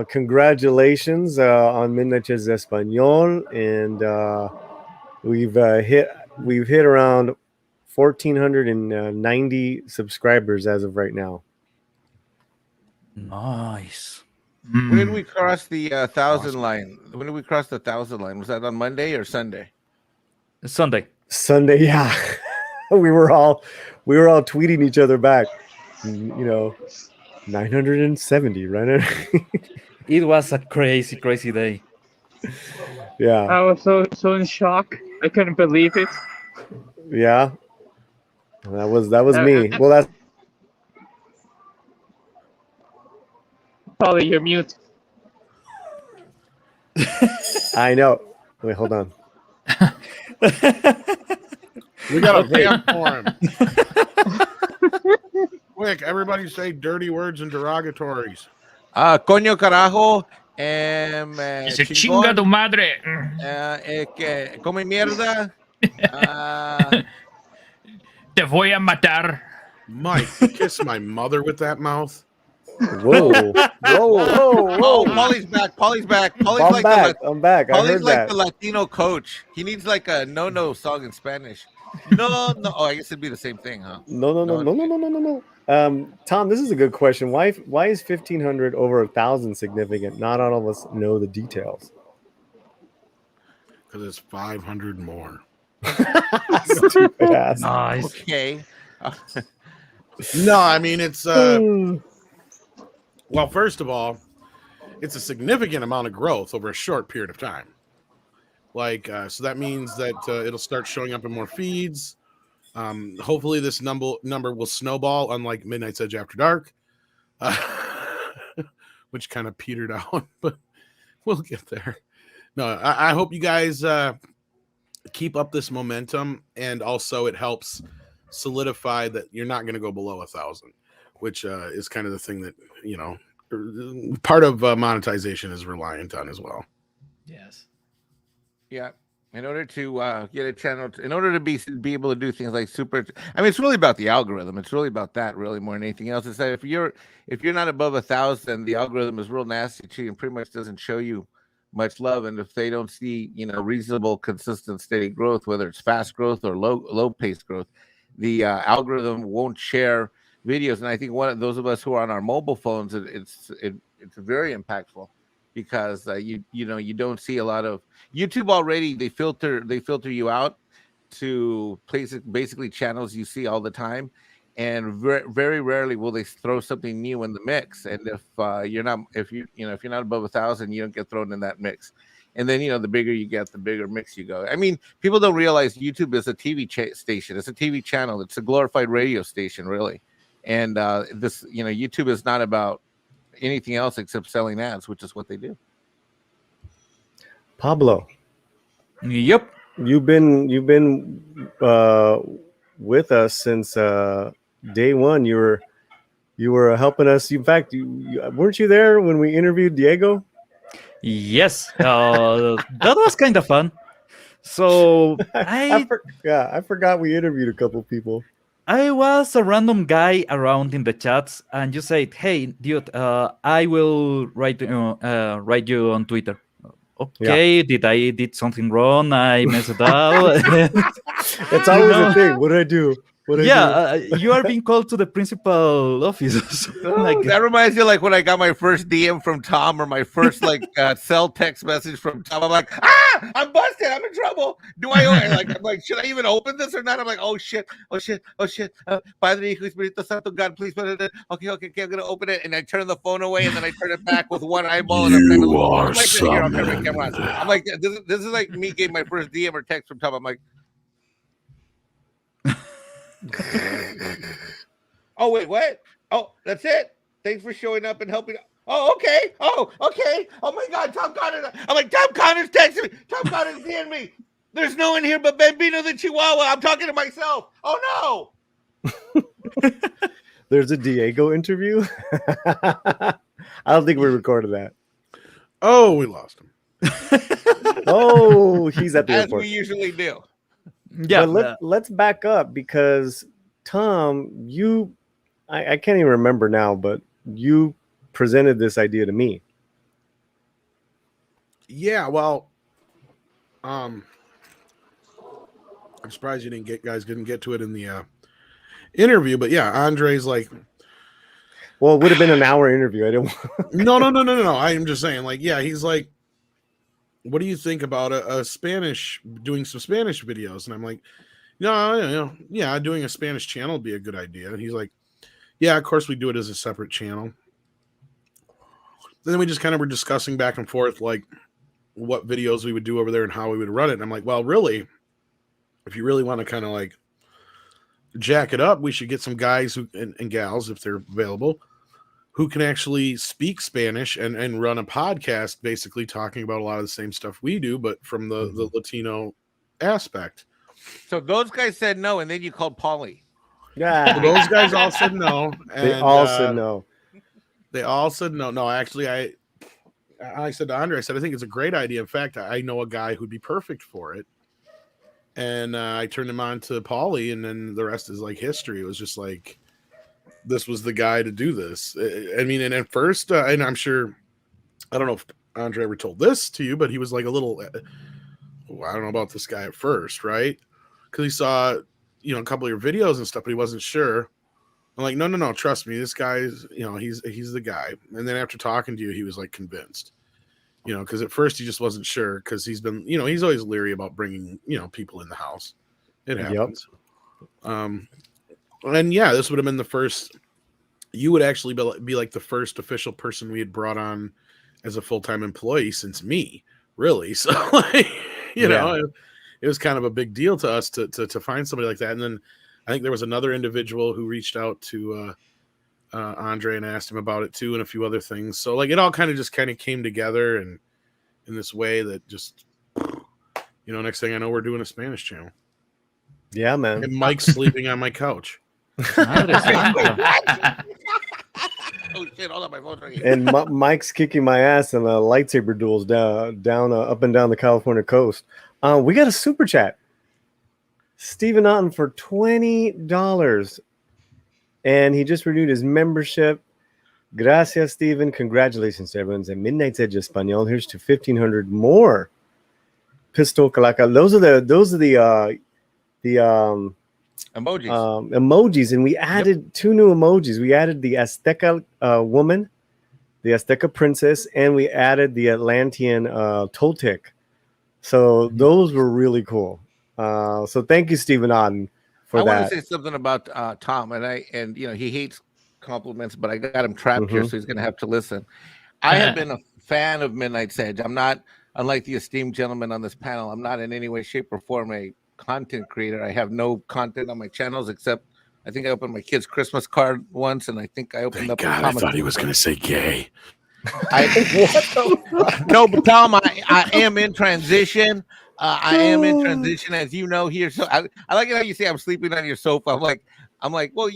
Congratulations on Midnights Edge and Espanol, and we've hit around 1,490 subscribers as of right now. Nice. When did we cross the 1,000 line? When did we cross the 1,000 line? Was that on Monday or Sunday? Sunday, yeah. we were all tweeting each other back. 970, right? it was a crazy day. Yeah. I was so in shock. I couldn't believe it. Yeah. That was me. Well, that's probably you're mute. I know. Wait, hold on. We got a vamp for him. Quick, everybody say dirty words and derogatories. Coño carajo. Se chinga tu madre. Come mierda. Te voy a matar. Mike, you kiss my mother with that mouth. Whoa, whoa, whoa, Oh, whoa! Paulie's back. Paulie's back. Paulie's I'm like back. the I'm back. I Paulie's heard like that. the Latino coach. He needs like a no song in Spanish. No. Oh, I guess it'd be the same thing, huh? No. Tom, this is a good question. Why is 1,500 over 1,000 significant? Not all of us know the details. Because it's 500 more. Stupid ass. Nice. Okay. No, I mean it's well, first of all, it's a significant amount of growth over a short period of time. Like, so that means that it'll start showing up in more feeds. Hopefully, this number will snowball, unlike Midnights Edge After Dark, which kind of petered out, but we'll get there. No, I hope you guys keep up this momentum, and also it helps solidify that you're not going to go below 1,000, which is kind of the thing that, you know, part of monetization is reliant on as well. Yes. Yeah. In order to get a channel, in order to be able to do things like super, I mean, it's really about the algorithm. It's really about that, really, more than anything else. It's that if you're not above 1,000, the algorithm is real nasty to you and pretty much doesn't show you much love. And if they don't see, you know, reasonable, consistent, steady growth, whether it's fast growth or low pace growth, the algorithm won't share videos. And I think one of those of us who are on our mobile phones, it's very impactful. Because you don't see a lot of YouTube already. They filter you out to places, basically channels you see all the time, and very rarely will they throw something new in the mix. And if you're not above 1,000, you don't get thrown in that mix. And then the bigger you get, the bigger mix you go. I mean, people don't realize YouTube is a TV station. It's a TV channel. It's a glorified radio station, really. And YouTube is not about anything else except selling ads, which is what they do. Pablo. Yep. You've been with us since day one. You were helping us. In fact, weren't you there when we interviewed Diego? Yes. That was kind of fun. So I forgot we interviewed a couple people. I was a random guy around in the chats, and you said, "Hey, dude, I will write you on Twitter." Okay, I did something wrong? I messed it up. It's always a thing. What did I do? You are being called to the principal office. That reminds you, like when I got my first DM from Tom or my first cell text message from Tom. I'm like, I'm busted. I'm in trouble. I'm like, should I even open this or not? I'm like, oh shit. Padre, Hijo, Espíritu Santo, God, please. Okay, I'm gonna open it, and I turn the phone away, and then I turn it back with one eyeball. And I'm like, this is like me getting my first DM or text from Tom. I'm like. Oh wait, what? Oh, that's it. Thanks for showing up and helping. Oh, okay. Oh, okay. Oh my God, Tom Connor. I'm like, Tom Connor's texting me. Tom Connor's seeing me. There's no one here but Bambino the Chihuahua. I'm talking to myself. Oh no. There's a Diego interview. I don't think we recorded that. Oh, we lost him. Oh, he's at the airport. As we usually do. Yeah, but let's back up because Tom, I can't even remember now, but you presented this idea to me. Yeah, well, I'm surprised you didn't get to it in the interview, but yeah, Andre's like, well, it would have been an hour interview. I didn't. No. I am just saying, like, yeah, he's like, what do you think about doing some Spanish videos? And I'm like, yeah, doing a Spanish channel would be a good idea. And he's like, yeah, of course we do it as a separate channel. Then we just kind of were discussing back and forth, like what videos we would do over there and how we would run it. And I'm like, well, really, if you really want to kind of like jack it up, we should get some guys and gals, if they're available, who can actually speak Spanish and run a podcast basically talking about a lot of the same stuff we do, but from the Latino aspect. So those guys said no, and then you called Paulie. Yeah. So those guys all said no. They all said no. They all said no. No, actually, I said to Andre, I said, I think it's a great idea. In fact, I know a guy who'd be perfect for it. And I turned him on to Paulie, and then the rest is like history. It was just like, this was the guy to do this. I mean, and at first, and I'm sure, I don't know if Andre ever told this to you, but he was like a little, I don't know about this guy at first, right? Because he saw, a couple of your videos and stuff, but he wasn't sure. I'm like, no, trust me, this guy's, he's the guy. And then after talking to you, he was like convinced, because at first he just wasn't sure because he's been, he's always leery about bringing, people in the house. It happens. Yep. And yeah, this would have been the first. You would actually be like the first official person we had brought on as a full-time employee since me, really. So, it was kind of a big deal to us to find somebody like that. And then I think there was another individual who reached out to Andre and asked him about it too, and a few other things. So like it all kind of came together, and in this way that just, next thing I know, we're doing a Spanish channel. Yeah, man. And Mike's sleeping on my couch. Oh shit! Hold on, my phone's ringing. And Mike's kicking my ass in lightsaber duels down up and down the California coast. We got a super chat. Stephen Otten for $20, and he just renewed his membership. Gracias, Stephen. Congratulations to everyone. And Midnights Edge Espanol. Here's to 1,500 more. Pistol Calaca. Those are the emojis. Emojis, and we added 2 new emojis. We added the Azteca woman, the Azteca princess, and we added the Atlantean Toltec. So those were really cool. So thank you, Stephen Otten, for that. I want to say something about Tom, and he hates compliments, but I got him trapped here, so he's going to have to listen. I have been a fan of Midnight's Edge. I'm not, unlike the esteemed gentleman on this panel, I'm not in any way, shape, or form a content creator. I have no content on my channels except I think I opened my kid's Christmas card once, and I think I opened up. God, I thought he was going to say gay. No, but Tom, I am in transition. I am in transition, as you know here. So I like it how you say I'm sleeping on your sofa. I'm like, well,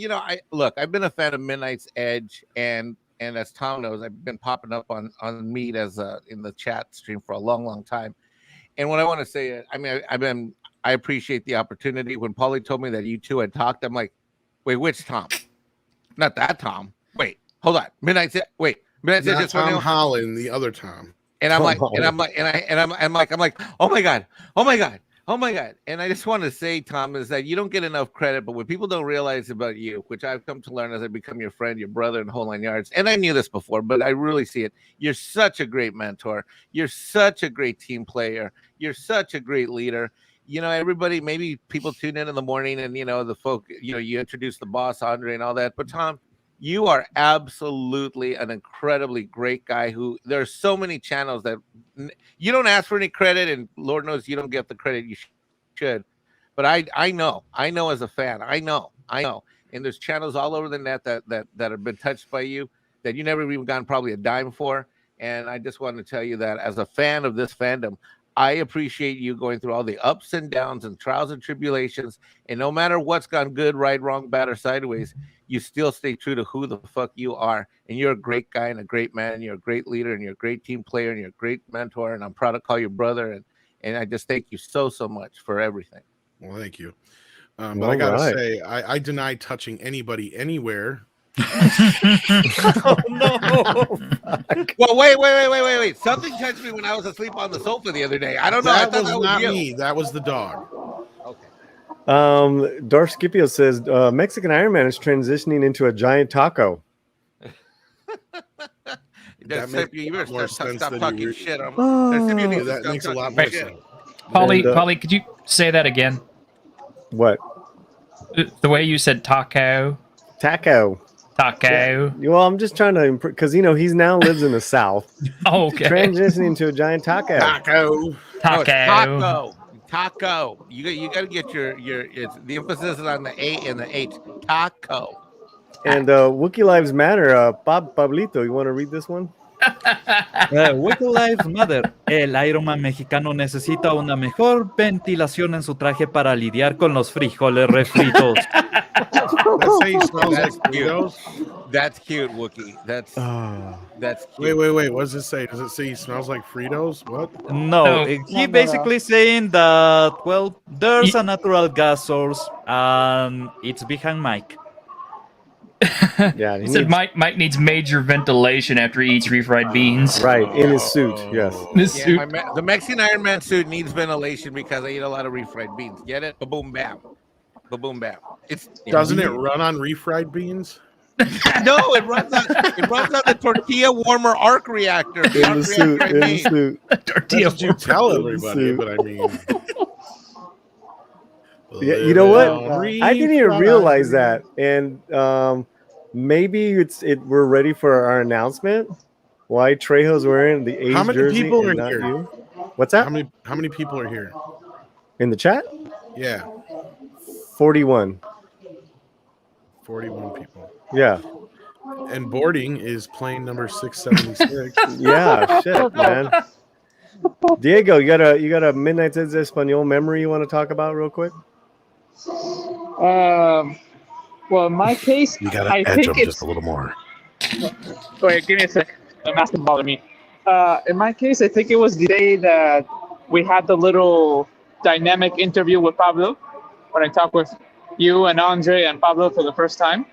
I've been a fan of Midnight's Edge, and as Tom knows, I've been popping up on Meet as in the chat stream for a long time. And what I want to say, I appreciate the opportunity. When Paulie told me that you two had talked, I'm like, wait, which Tom? Not that Tom. Wait, hold on. Midnight's Edge. Tom Holland, the other Tom. And I'm like, oh my God. And I just want to say, Tom, is that you don't get enough credit, but what people don't realize about you, which I've come to learn as I become your friend, your brother, and whole 9 yards. And I knew this before, but I really see it. You're such a great mentor. You're such a great team player. You're such a great leader. Everybody, maybe people tune in the morning and, the folk, you introduce the boss, Andre, and all that. But Tom, you are absolutely an incredibly great guy who there are so many channels that you don't ask for any credit, and Lord knows you don't get the credit you should. But I know as a fan, I know. And there's channels all over the net that have been touched by you that you never even gotten probably a dime for. And I just want to tell you that as a fan of this fandom, I appreciate you going through all the ups and downs and trials and tribulations. And no matter what's gone good, right, wrong, bad, or sideways, you still stay true to who the fuck you are. And you're a great guy and a great man. And you're a great leader and you're a great team player and you're a great mentor. And I'm proud to call you brother. And I just thank you so much for everything. Well, thank you. But I got to say, I deny touching anybody anywhere. Oh, no. Well, wait. Something touched me when I was asleep on the sofa the other day. I don't know. That was not me. That was the dog. Okay. Darth Scipio says Mexican Iron Man is transitioning into a giant taco. You better stop talking shit. That makes a lot more sense. Paulie, could you say that again? What? The way you said taco. Taco. Yeah. Well, I'm just trying to improve because he's now lives in the South. Oh, okay. Transitioning into a giant taco. Taco. You got to get your the emphasis is on the A and the H. Taco. And Wookiee Lives Matter. Pablito, you want to read this one? Wookiee Lives Matter. El Iron Man mexicano necesita una mejor ventilación en su traje para lidiar con los frijoles refritos. That's cute, Wookiee. That's cute. Wait. What does it say? Does it say he smells like Fritos? What? No, he basically saying that, well, there's a natural gas source and it's behind Mike. Yeah, He said Mike needs major ventilation after he eats refried beans. Right, in his suit. Yes. His Yeah, suit. the Mexican Iron Man suit needs ventilation because I eat a lot of refried beans. Get it? Ba-boom, bam. Ba-boom, bam. It's Doesn't it run on refried beans? No, it runs on the tortilla warmer arc reactor. The In arc the suit. reactor I In the made. suit. Tortilla. That's what you tell In the everybody, suit. but I mean, Yeah, you know what? living I didn't even refried realize beans. that, and maybe we're ready for our announcement. Why Trejo's wearing the A's How many jersey people and are not here? you? What's that? How many people are here? In the chat? Yeah, 41. 41 people. Yeah. And boarding is plane number 676. Yeah, shit, man. Diego, you got a Midnights Edge and Espanol memory you want to talk about real quick? Well, in my case, You gotta I edge think them it's. just a little more. Wait, give me a sec. The mask is bothering me. In my case, I think it was the day that we had the little dynamic interview with Pablo, when I talked with you and Andre and Pablo for the first time.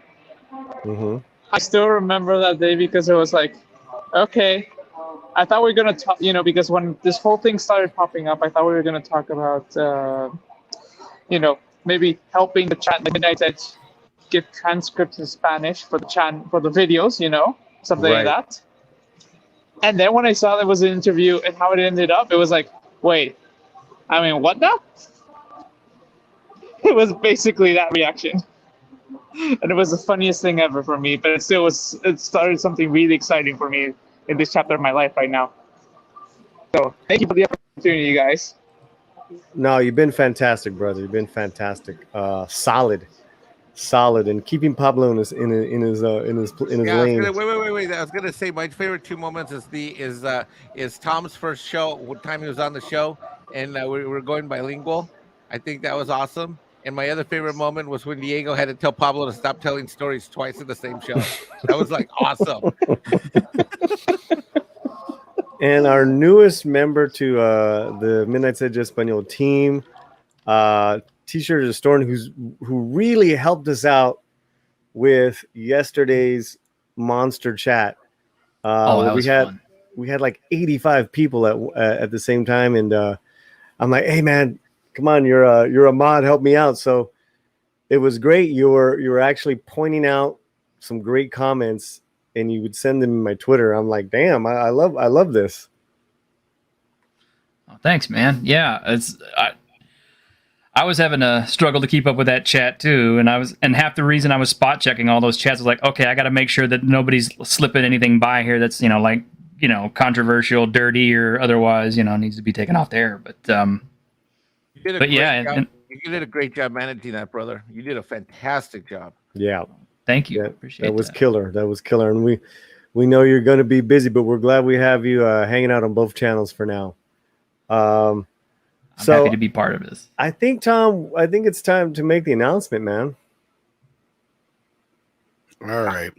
Mm-hmm. I still remember that day because it was like, okay, I thought we were gonna talk, because when this whole thing started popping up, I thought we were gonna talk about, maybe helping the chat, the Midnight Edge, give transcripts in Spanish for the videos, something Right. like that. And then when I saw there was an interview and how it ended up, it was like, wait, I mean, what now? It was basically that reaction. And it was the funniest thing ever for me, but it started something really exciting for me in this chapter of my life right now. So thank you for the opportunity, you guys. No, you've been fantastic, brother. You've been fantastic. Solid, and keeping Pablo in his Yeah, lane. wait. I was gonna say my favorite two moments is Tom's first show, what time he was on the show, and we were going bilingual. I think that was awesome. And my other favorite moment was when Diego had to tell Pablo to stop telling stories twice in the same show. That was like awesome. And our newest member to the Midnights Edge Espanol team, T-shirt is Storm, who really helped us out with yesterday's monster chat. That was fun. We had like 85 people at the same time, and I'm like, hey man, come on, you're a mod, help me out. So it was great. You were actually pointing out some great comments, and you would send them in my Twitter. I'm like, damn, I love this. Oh, thanks, man. Yeah, I was having a struggle to keep up with that chat too, and half the reason I was spot checking all those chats was like, okay, I got to make sure that nobody's slipping anything by here that's controversial, dirty, or otherwise needs to be taken off the air. But You did a great job. You did a great job managing that, brother. You did a fantastic job. Yeah. Thank you. Yeah, Appreciate that. Was killer. That was killer. And we know you're going to be busy, but we're glad we have you hanging out on both channels for now. I'm happy to be part of this. I think, Tom, it's time to make the announcement, man. All right.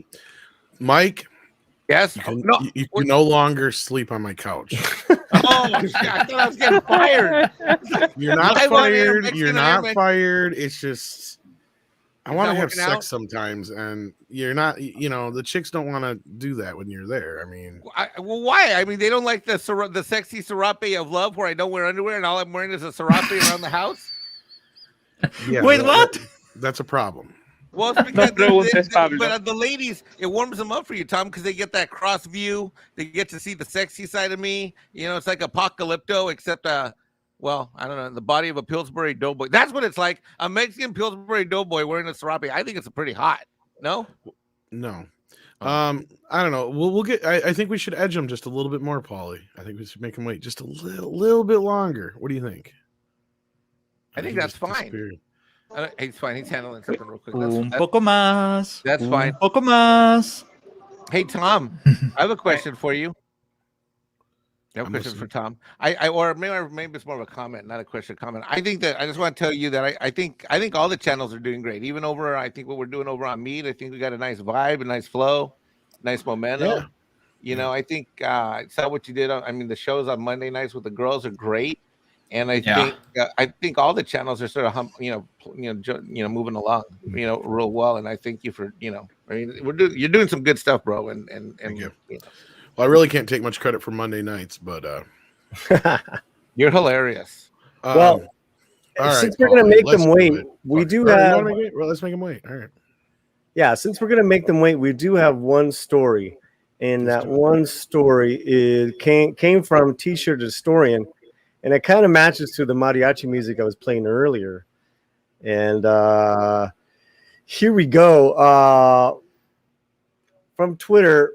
Mike. Yes. You can no longer sleep on my couch. Oh, I thought I was getting fired. You're not fired. You're not fired. It's just I want to have sex sometimes, and you're not. The chicks don't want to do that when you're there. I mean, why? I mean, they don't like the sexy serape of love where I don't wear underwear and all I'm wearing is a serape around the house. Yeah, wait, what? That's a problem. Well, it's because but the ladies, it warms them up for you, Tom, because they get that cross view. They get to see the sexy side of me. It's like Apocalypto, except well, I don't know, the body of a Pillsbury Doughboy. That's what it's like. A Mexican Pillsbury Doughboy wearing a serape. I think it's pretty hot. No? No. I don't know. We'll get. I think we should edge him just a little bit more, Paulie. I think we should make him wait just a little bit longer. What do you think? I think that's fine. He's fine. He's handling something real quick. Un poco más. That's fine. Un poco más. Hey, Tom, I have a question for you. I have a question for Tom. Or maybe it's more of a comment, not a question. Comment. I think that I just want to tell you that I think all the channels are doing great. Even over, I think what we're doing over on Meet, I think we got a nice vibe, a nice flow, nice momentum. Yeah. I think I saw what you did. The shows on Monday nights with the girls are great. and I think all the channels are sort of moving along, real well. And I thank you for I mean, you're doing some good stuff, bro. And thank you. Well, I really can't take much credit for Monday nights, but you're hilarious. Well, since we're gonna make them wait, we do have. Well, let's make them wait. All right. Yeah, since we're gonna make them wait, we do have one story, and that one story came from T-shirt Historian, and it kind of matches to the mariachi music I was playing earlier. And here we go. From Twitter,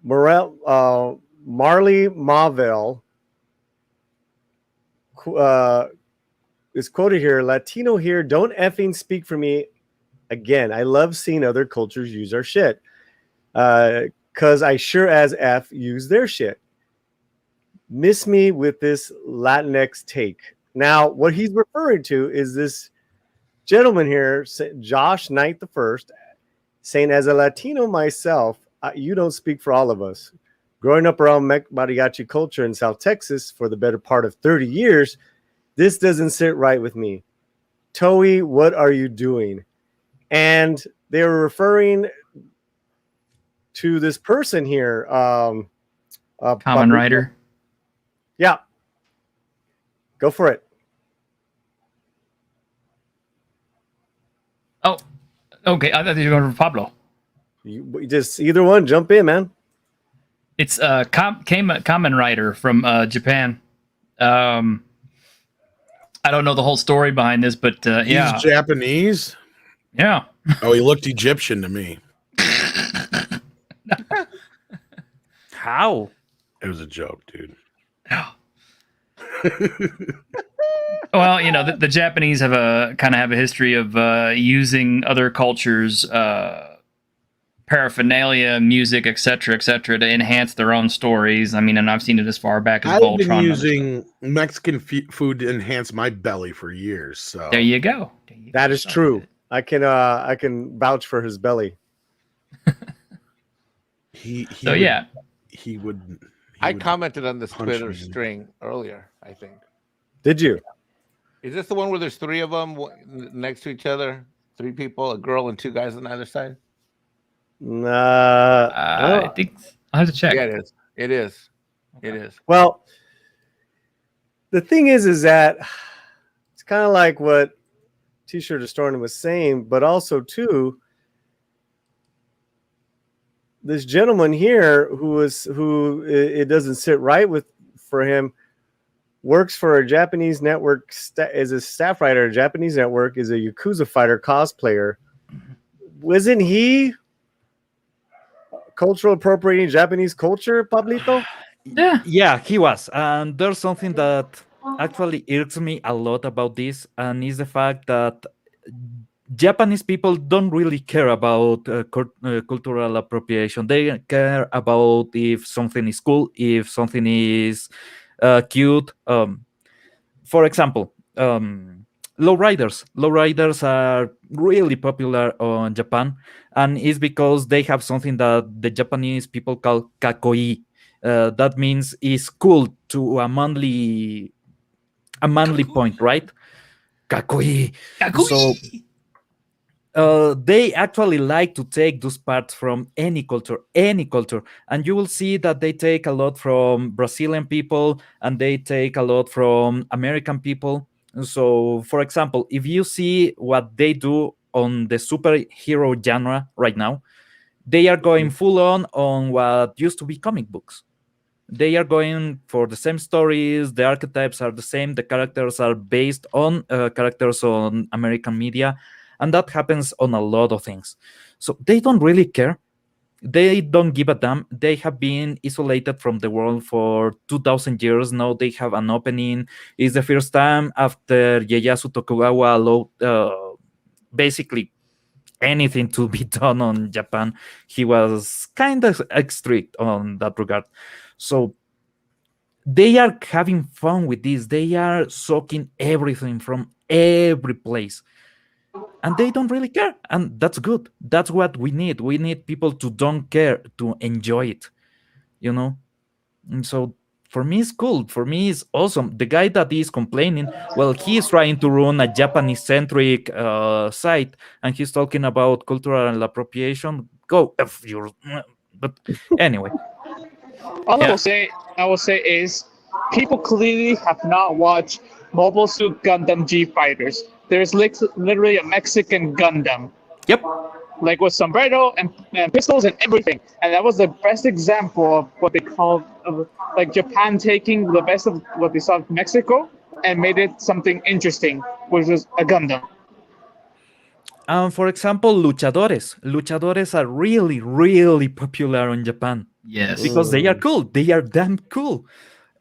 Marley Mavel is quoted here: "Latino here, don't effing speak for me again. I love seeing other cultures use our shit. Cause I sure as F use their shit. Miss me with this Latinx take." Now, what he's referring to is this gentleman here, Josh Knight the First, saying, "As a Latino myself, you don't speak for all of us. Growing up around mariachi culture in South Texas for the better part of 30 years, this doesn't sit right with me. Toey, what are you doing?" And they were referring to this person here. Common Rider. Yeah. Go for it. Oh, okay. I thought you were going for Pablo. You just either one, jump in, man. It's Kamen Rider from Japan. I don't know the whole story behind this, but yeah, he's Japanese. Yeah. Oh, he looked Egyptian to me. How? It was a joke, dude. Well, the Japanese have a history of using other cultures' paraphernalia, music, etc., to enhance their own stories. I mean, and I've seen it as far back as I've Voltron. been using Mexican food to enhance my belly for years. So there you go. That is true. I can vouch for his belly. He would. I commented on this Twitter string earlier, I think. Did you? Is this the one where there's three of them next to each other? Three people, a girl and two guys on either side? I think I'll have to check. Yeah, it is. It is. It is. Well, the thing is that it's kind of like what T-shirt Historian was saying, but also too, this gentleman here who it doesn't sit right with for him, works for a Japanese network as a staff writer. A Japanese network, is a Yakuza fighter cosplayer. Wasn't he cultural appropriating Japanese culture, Pablito? Yeah, he was. And there's something that actually irks me a lot about this, and is the fact that Japanese people don't really care about cultural appropriation. They care about if something is cool, if something is cute. For example, lowriders. Lowriders are really popular in Japan, and it's because they have something that the Japanese people call kakoi. That means it's cool to a manly point, right? Kakoi. So they actually like to take those parts from any culture, and you will see that they take a lot from Brazilian people and they take a lot from American people. So, for example, if you see what they do on the superhero genre right now, they are going full on what used to be comic books. They are going for the same stories, the archetypes are the same, the characters are based on characters on American media, and that happens on a lot of things. So they don't really care. They don't give a damn. They have been isolated from the world for 2,000 years. Now they have an opening. It's the first time after Ieyasu Tokugawa allowed basically anything to be done on Japan. He was kind of strict on that regard. So they are having fun with this. They are soaking everything from every place. And they don't really care. And that's good. That's what we need. We need people to don't care, to enjoy it. And so for me it's cool. For me it's awesome. The guy that is complaining, well, he's trying to run a Japanese centric site, and he's talking about cultural appropriation. Go F your. But anyway, All I will say is, people clearly have not watched Mobile Suit Gundam G Fighters. There's literally a Mexican Gundam. Yep. Like with sombrero and pistols and everything. And that was the best example of what they call like Japan taking the best of what they saw in Mexico and made it something interesting, which was a Gundam. For example, luchadores. Luchadores are really, really popular in Japan. Yes. Because they are cool. They are damn cool.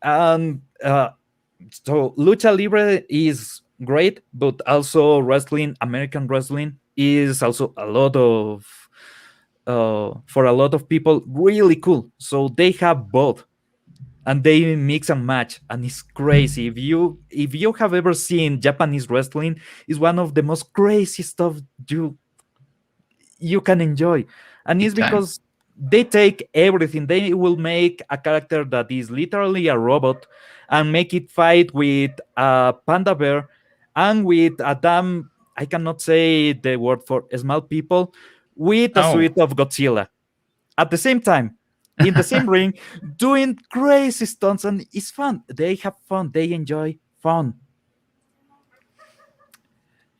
And so Lucha Libre is great, but also wrestling, American wrestling, is also a lot of, for a lot of people, really cool. So they have both. And they mix and match, and it's crazy. If you have ever seen Japanese wrestling, it's one of the most crazy stuff you can enjoy, and it's because they take everything. They will make a character that is literally a robot and make it fight with a panda bear and with a damn, I cannot say the word for small people, with a suit of Godzilla at the same time. In the same ring, doing crazy stunts, and it's fun. They have fun. They enjoy fun.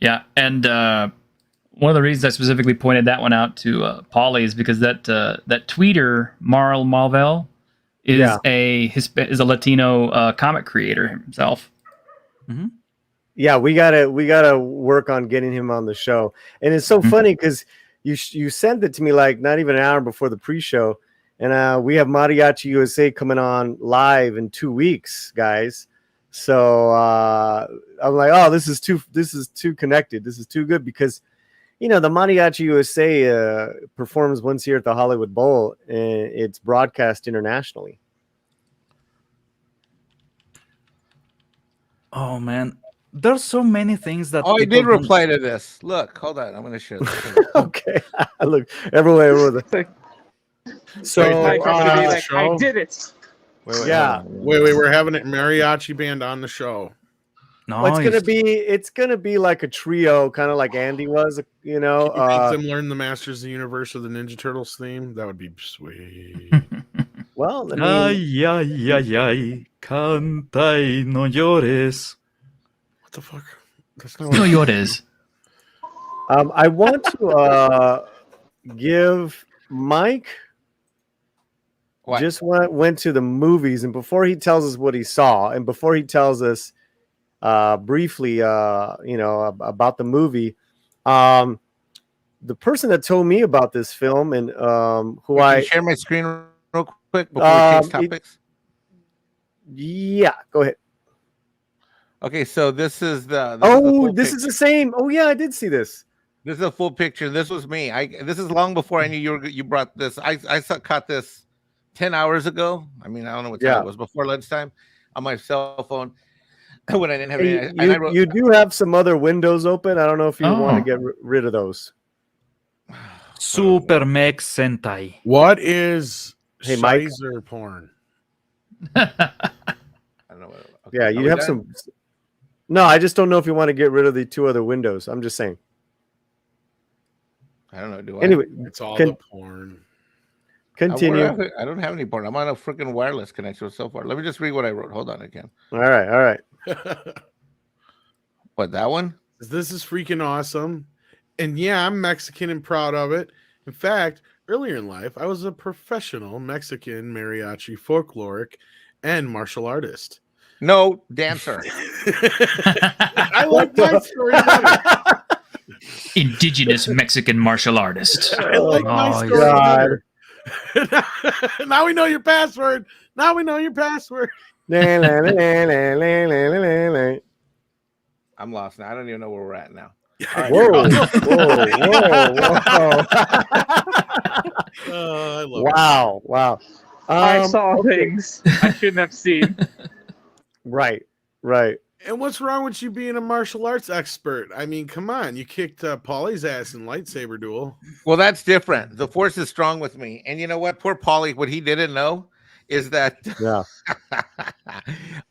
Yeah, and one of the reasons I specifically pointed that one out to Paulie is because that tweeter Marl Malvel is a Latino comic creator himself. Mm-hmm. Yeah, we gotta work on getting him on the show. And it's so funny because you sent it to me like not even an hour before the pre-show. And we have Mariachi USA coming on live in 2 weeks, guys. So I'm like, oh, this is too connected. This is too good because, the Mariachi USA performs once a year at the Hollywood Bowl, and it's broadcast internationally. Oh man, there's so many things that. Oh, I did reply to this. Look, hold on, I'm going to share this. Okay, look everywhere with it. So I did it. Wait, we're having a mariachi band on the show. No, it's gonna be like a trio, kind of like Andy was, Can you make them learn the Masters of the Universe of the Ninja Turtles theme? That would be sweet. Well, ay, canta y no llores. What the fuck? That's not no llores. I want to give Mike. What? Just went to the movies, and before he tells us what he saw, and before he tells us briefly, about the movie, the person that told me about this film and who Can you share my screen real quick before we change topics? Yeah, go ahead. Okay, so this is the. This is the same. Oh yeah, I did see this. This is a full picture. This was me. This is long before I knew you brought this. I caught this 10 hours ago. I mean, I don't know what time it was, before lunchtime, on my cell phone when I didn't have any. You do have some other windows open. I don't know if you want to get rid of those. Super Mex Sentai. What is Mike? Shizer porn? I don't know. Okay. Yeah, you have some. No, I just don't know if you want to get rid of the two other windows. I'm just saying. I don't know. Do anyway, it's all the porn. Continue. I don't have any porn. I'm on a freaking wireless connection so far. Let me just read what I wrote. Hold on again. All right. What, that one? This is freaking awesome. And yeah, I'm Mexican and proud of it. In fact, earlier in life, I was a professional Mexican mariachi folkloric and martial artist. No, dancer. I like my story better. Indigenous Mexican martial artist. I like my story better. Now we know your password. I'm lost now. I don't even know where we're at now. Whoa. I love wow. I saw things I shouldn't have seen. Right. And what's wrong with you being a martial arts expert? I mean, come on. You kicked Paulie's ass in lightsaber duel. Well, that's different. The force is strong with me. And you know what? Poor Paulie, what he didn't know is that Yeah.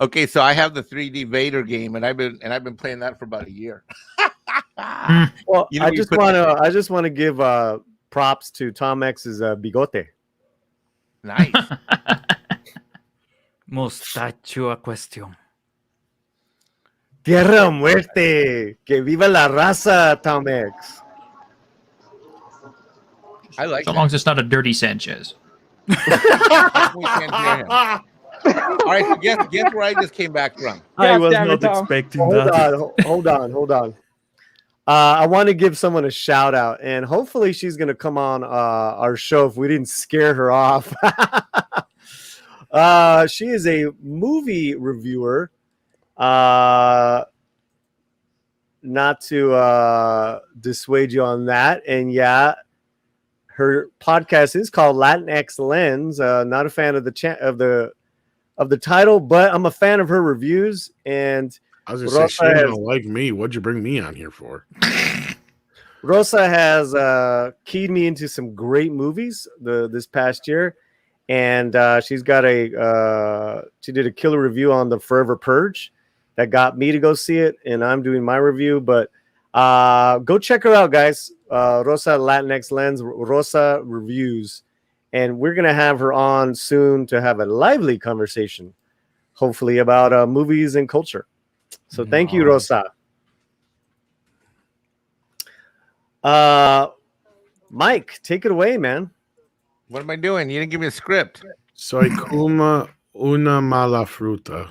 okay? So I have the 3D Vader game, and I've been playing that for about a year. Well, You know, I you just put- want to give props to Tom X's bigote. Nice. Mostacho a question. Tierra o muerte. Que viva la raza, Tom X. I like So long as it's not a dirty Sanchez. We can't hear him. All right, so guess where I just came back from. I was damn it, not Tom. expecting Hold that. on, hold on. I want to give someone a shout out, and hopefully she's going to come on our show if we didn't scare her off. She is a movie reviewer. Not to dissuade you on that, and yeah, her podcast is called Latinx Lens. Not a fan of the title, but I'm a fan of her reviews. And I was gonna say she don't like me. What'd you bring me on here for? Rosa has keyed me into some great movies this past year, and she's got she did a killer review on The Forever Purge that got me to go see it, and I'm doing my review. But go check her out, guys. Rosa Latinx Lens, Rosa Reviews, and we're gonna have her on soon to have a lively conversation, hopefully about movies and culture. So thank you, Rosa. Mike, take it away, man. What am I doing? You didn't give me a script. Soy como una mala fruta.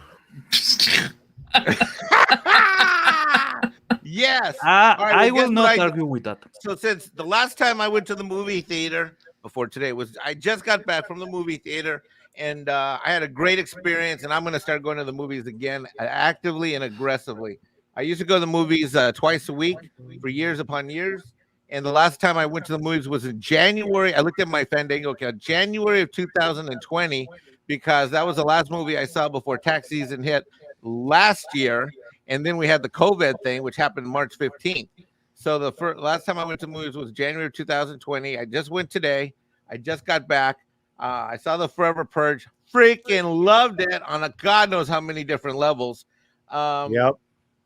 Yes. All right, well, I will guess not what argue with that. So since the last time I went to the movie theater before today I just got back from the movie theater, and I had a great experience, and I'm going to start going to the movies again actively and aggressively. I used to go to the movies twice a week for years upon years, and the last time I went to the movies was in January. I looked at my Fandango account, January of 2020, because that was the last movie I saw before tax season hit last year. And then we had the COVID thing, which happened March 15th. So the last time I went to movies was January of 2020. I just went today. I just got back. I saw The Forever Purge. Freaking loved it on a God knows how many different levels. Yep.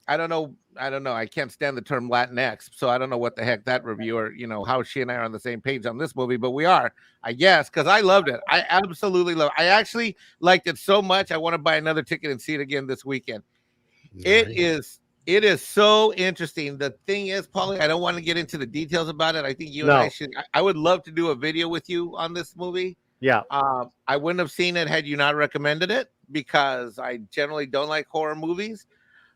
I don't know. I can't stand the term Latinx, so I don't know what the heck that reviewer, how she and I are on the same page on this movie, but we are, I guess, because I loved it. I absolutely love it. I actually liked it so much. I want to buy another ticket and see it again this weekend. Nice. It is so interesting. The thing is, Paulie, I don't want to get into the details about it. I think you and I should. I would love to do a video with you on this movie. Yeah. I wouldn't have seen it had you not recommended it, because I generally don't like horror movies.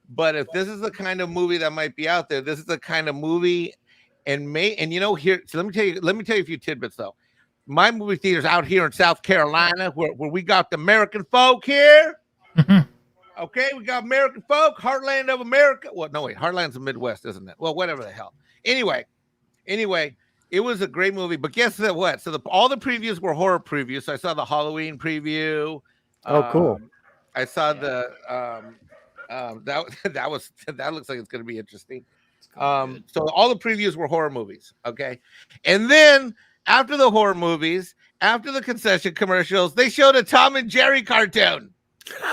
But if this is the kind of movie that might be out there, this is the kind of movie, here. So let me tell you a few tidbits though. My movie theater's out here in South Carolina, where we got the American folk here. Okay, we got American folk, heartland of America. Well, no, wait, heartland's the Midwest, isn't it? Well, whatever the hell. Anyway, it was a great movie. But guess what? So all the previews were horror previews. So I saw the Halloween preview. Oh, cool. I saw the that looks like it's going to be interesting. So all the previews were horror movies. Okay, and then after the horror movies, after the concession commercials, they showed a Tom and Jerry cartoon.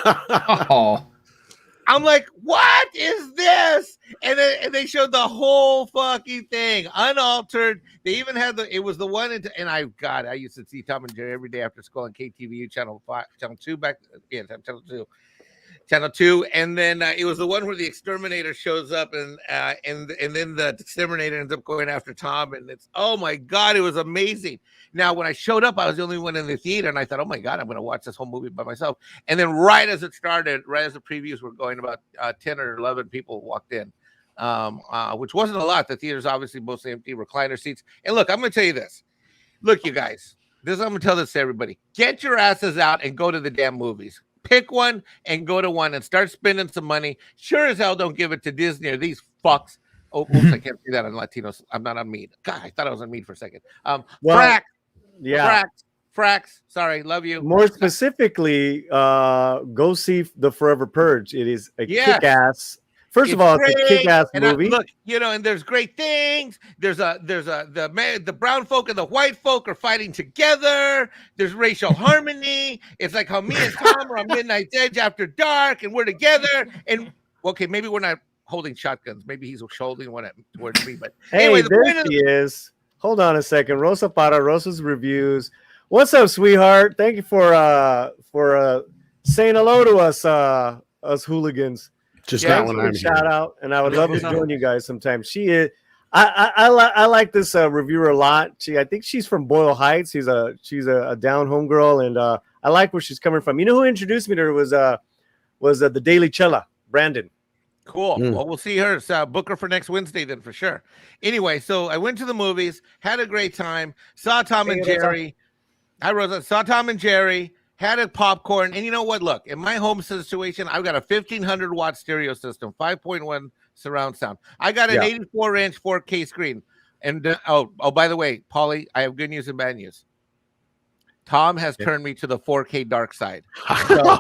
Oh, I'm like, what is this? And they showed the whole fucking thing unaltered. They even had it was the one, and I used to see Tom and Jerry every day after school on KTVU channel 2 channel 2, and then it was the one where the exterminator shows up, and then the exterminator ends up going after Tom, and it's, oh my God, it was amazing. Now, when I showed up, I was the only one in the theater, and I thought, oh my God, I'm going to watch this whole movie by myself. And then right as it started, right as the previews were going, about 10 or 11 people walked in, which wasn't a lot. The theater's obviously mostly empty, recliner seats. And look, I'm going to tell you this. Look, you guys, I'm going to tell this to everybody. Get your asses out and go to the damn movies. Pick one and go to one and start spending some money. Sure as hell don't give it to Disney or these fucks. Oh, oops, I can't see that on Latinos. I'm not on meat. God, I thought I was on meat for a second. Frax. Sorry, love you. More specifically, go see The Forever Purge. It is a kick-ass First of all, it's a kick-ass and movie. look, and there's great things. The brown folk and the white folk are fighting together. There's racial harmony. It's like how me and Tom are on Midnights Edge after dark, and we're together. And okay, maybe we're not holding shotguns. Maybe he's holding one towards me. But Hey, anyway, there she is. Hold on a second. Rosa Para, Rosa's reviews. What's up, sweetheart? Thank you for saying hello to us hooligans. Just not when I'm shout here. out, and I would love to join you guys sometime. She is. I like this reviewer a lot. I think she's from Boyle Heights. She's a down home girl, and I like where she's coming from. You know who introduced me to her was the Daily Chella, Brandon. Cool. Well, we'll see her. So book her for next Wednesday then for sure. Anyway, so I went to the movies, had a great time, saw Tom and Jerry. Hi, Rosa. Saw Tom and Jerry, had a popcorn. And you know what? Look, in my home situation, I've got a 1,500 watt stereo system, 5.1 surround sound. I got an 84-inch 4K screen. And by the way, Paulie, I have good news and bad news. Tom has turned me to the 4K dark side. So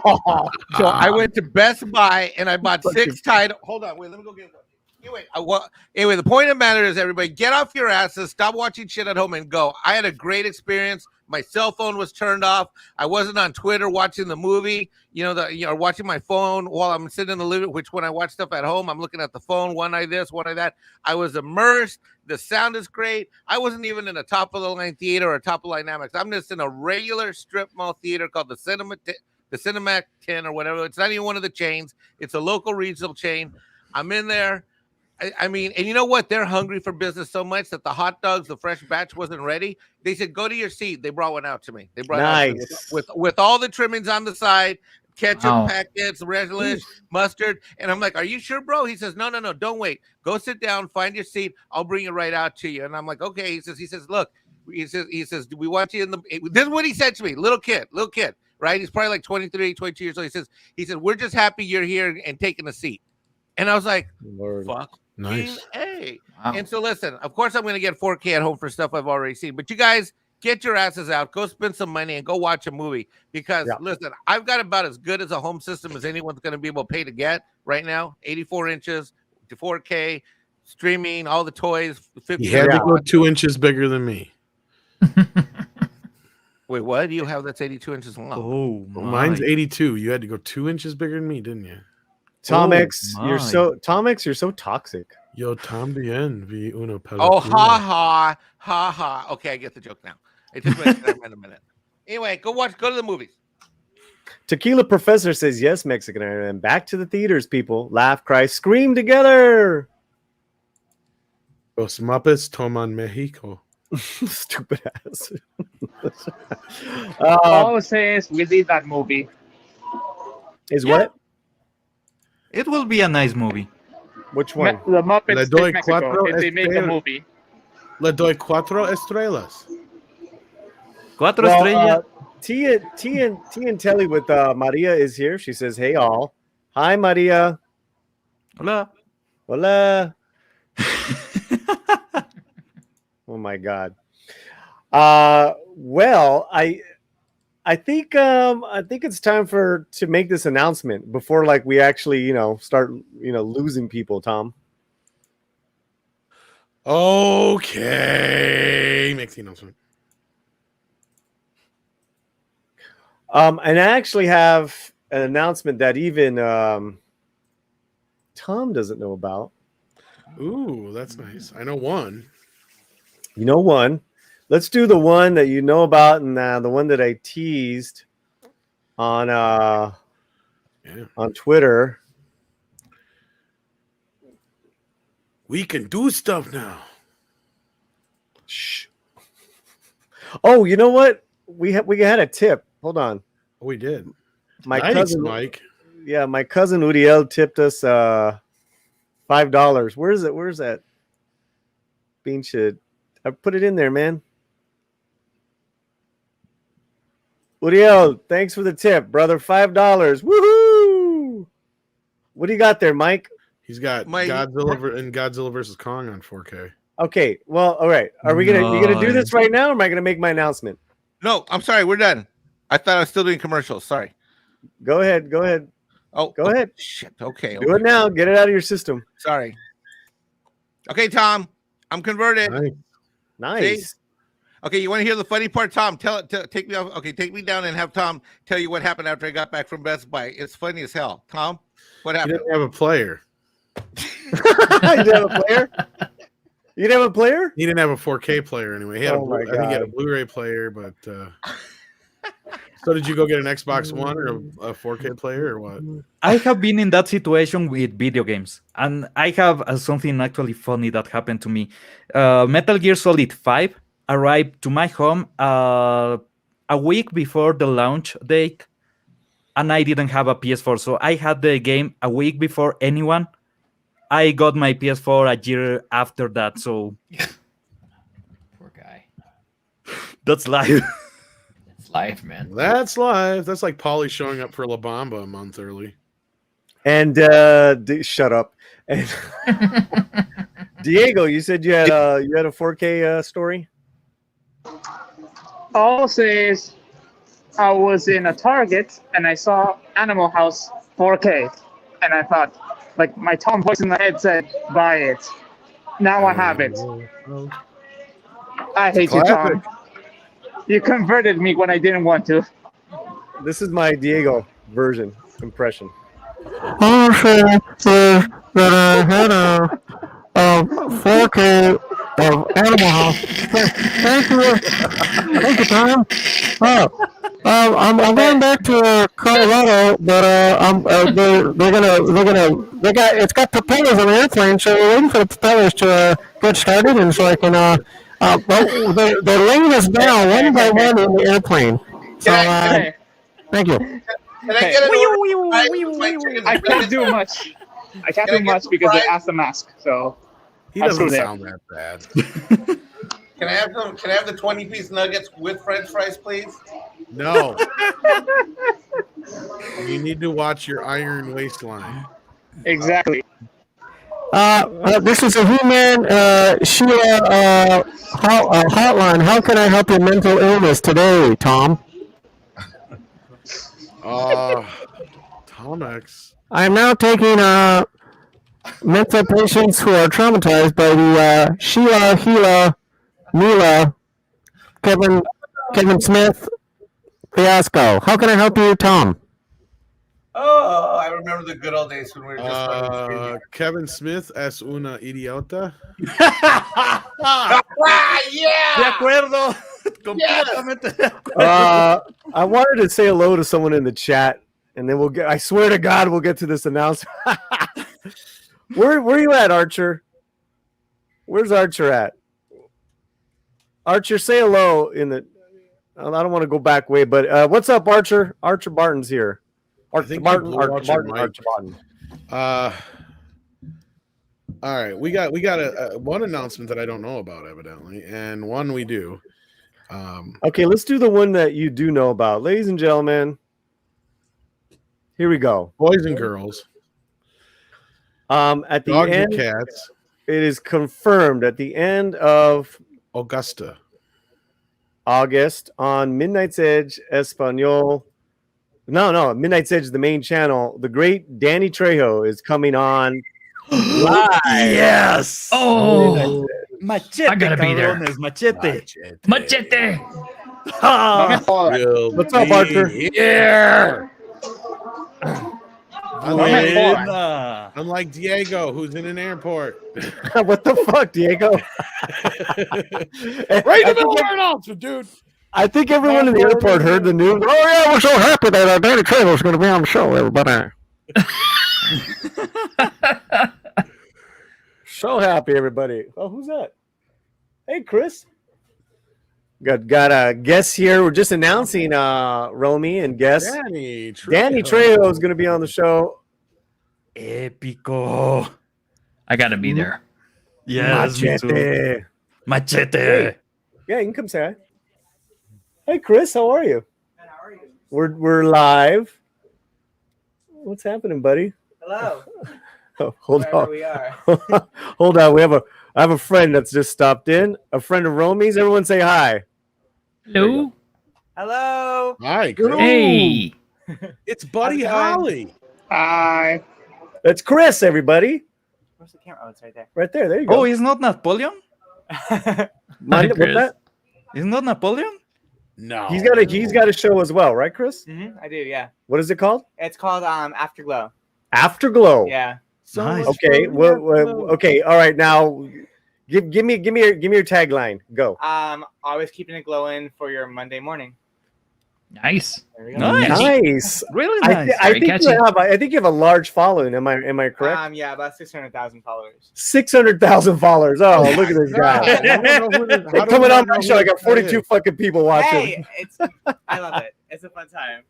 I went to Best Buy and I bought 6 tied. Hold on, wait, let me go get one. Anyway, the point of the matter is, everybody, get off your asses, stop watching shit at home, and go. I had a great experience. My cell phone was turned off. I wasn't on Twitter watching the movie, watching my phone while I'm sitting in the living room, which when I watch stuff at home, I'm looking at the phone, one eye this, one eye that. I was immersed. The sound is great. I wasn't even in a top-of-the-line theater or a top-of-the-line IMAX. I'm just in a regular strip mall theater called the Cinemac 10 or whatever. It's not even one of the chains. It's a local regional chain. I'm in there. I mean, and you know what? They're hungry for business so much that the hot dogs, the fresh batch wasn't ready. They said, go to your seat. They brought one out to me. They brought it out with all the trimmings on the side, ketchup packets, relish, mustard. And I'm like, are you sure, bro? He says, no, don't wait. Go sit down, find your seat. I'll bring it right out to you. And I'm like, okay. He says, look, he says, do we want you in the, this is what he said to me, little kid, right? He's probably like 23, 22 years old. He said, we're just happy you're here and taking a seat. And I was like, fuck. Nice. Hey. Wow. And so listen, of course I'm going to get 4K at home for stuff I've already seen, but you guys get your asses out, go spend some money and go watch a movie because listen, I've got about as good as a home system as anyone's going to be able to pay to get right now. 84 inches to 4K streaming, all the toys. 50 you had to go 2 inches bigger than me. Wait, what do you have that's 82 inches long? Oh, mine's 82. You had to go 2 inches bigger than me, didn't you? Tom X, you're so toxic. Yo, Tom bien vi uno pelotino. Oh, ha. Okay, I get the joke now. It took me a minute. Anyway, go to the movies. Tequila Professor says, yes, Mexican Iron. Back to the theaters, people. Laugh, cry, scream together. Los Muppets toman Mexico. Stupid ass. All I would say is we did that movie. Is what? It will be a nice movie. Which one? The Muppets Le doy in Mexico. If they make a movie. Le doy 4 estrellas. 4 estrellas. T and Telly with Maria is here. She says, hey, all. Hi, Maria. Hola. Hola. Oh, my God. Well, I think it's time to make this announcement before we actually start losing people, Tom. Okay, make the announcement. And I actually have an announcement that even Tom doesn't know about. Ooh, that's nice. I know one. You know one. Let's do the one that you know about and the one that I teased on Twitter. We can do stuff now. Shh. Oh, you know what? We had a tip. Hold on. Oh, we did. My nice, cousin Mike. Yeah, my cousin Uriel tipped us $5. Where's that? Bean shit. I put it in there, man. Uriel, thanks for the tip, brother. $5. Woohoo! What do you got there, Mike? He's got Godzilla versus Kong on 4K. Okay, well, all right. Are we you gonna do this right now, or am I gonna make my announcement? No, I'm sorry, we're done. I thought I was still doing commercials. Sorry. Go ahead. Oh, Go ahead. Shit. Okay. Do it now. Get it out of your system. Sorry. Okay, Tom. I'm converted. Nice. See? Okay, you want to hear the funny part, Tom? Take me off. Okay, take me down and have Tom tell you what happened after I got back from Best Buy. It's funny as hell. Tom, what You happened? didn't have a player. You didn't have a player? You didn't have a player? He didn't have a 4K player anyway. He had Oh my I think he had a God. Blu-ray player, but so did you go get an Xbox One or a 4K player or what? I have been in that situation with video games, and I have something actually funny that happened to me. Metal Gear Solid 5 arrived to my home a week before the launch date, and I didn't have a PS4, so I had the game a week before anyone. I got my PS4 a year after that, so Poor guy. that's life. It's life, man. That's live. That's like Paulie showing up for La Bamba a month early. And shut up. And Diego, you said you had a 4K story? All I'll say is I was in a Target and I saw Animal House 4K, and I thought, like, my Tom voice in the head said, "Buy it." Now I have it. I hate you, Tom. You converted me when I didn't want to. This is my Diego version impression. All I said is that I had a 4K of Animal House. Thank you, Tom. I'm going back to Colorado, but it's got propellers on the airplane, so we're waiting for the propellers to get started, and so I can they're laying us down one by one in the airplane. So thank you. Can I get an I can't do much. I can't do much because they asked the mask. So He doesn't sound that bad. Can I have the 20-piece nuggets with French fries, please? No. You need to watch your Iron Waistline. Exactly. This is a He-Man Sheila hotline. How can I help your mental illness today, Tom? Tom X. I am now taking mental patients who are traumatized by the Sheila, Gila, Mila, Kevin Smith fiasco. How can I help you, Tom? Oh, I remember the good old days when we were just Kevin Smith es una idiota. Yeah. De acuerdo. Completamente de acuerdo. I wanted to say hello to someone in the chat, and then we'll get. I swear to God, we'll get to this announcement. Where you at, Archer? Where's Archer at? Archer, say hello in the. I don't want to go back way, but what's up, Archer? Archer Barton's here. Archer Barton. All right, we got a one announcement that I don't know about, evidently, and one we do. Okay, let's do the one that you do know about, ladies and gentlemen. Here we go, boys and girls. At the Dogs end, and cats. It is confirmed at the end of August on Midnights Edge Espanol. No, Midnights Edge is the main channel. The great Danny Trejo is coming on live. Yes. Oh, machete. I gotta be there. Cabrones, machete. Machete. What's up, Archer? Here. Buena. Unlike Diego, who's in an airport. What the fuck, Diego? Right in the middle of our announcement, dude. I think everyone in the airport heard the news. Oh yeah, we're so happy that Danny Trejo is going to be on the show, everybody. So happy, everybody. Oh, who's that? Hey, Chris. Got a guest here. We're just announcing Romy and guest. Danny Trejo is going to be on the show. Épico. I gotta be there. Yes, me too. Machete. Machete. Hey. Yeah, you can come say hi. Hey, Chris, how are you? How are you? We're live. What's happening, buddy? Hello. Oh, hold Wherever on. we are. Hold on. I have a friend that's just stopped in. A friend of Romy's. Everyone say hi. Hello. Hello. Hi, Chris. Hey. It's Buddy Holly. Hi. That's Chris, everybody. Where's the camera? Oh, it's right there. Right there. There you go. Oh, it's not Napoleon? What's that? It's not Napoleon? No. He's got a show as well, right, Chris? I do, yeah. What is it called? It's called Afterglow. Afterglow. Yeah. So okay. Okay. All right. Now, give me your tagline. Go. Always keeping it glowing for your Monday morning. Nice. There we go. Nice. Really I nice. think you have a large following. Am I correct? Yeah, about 600,000 followers. 600,000 followers. Oh, look at this guy. Coming on my show, I got 42 fucking people watching. Hey, I love it. It's a fun time.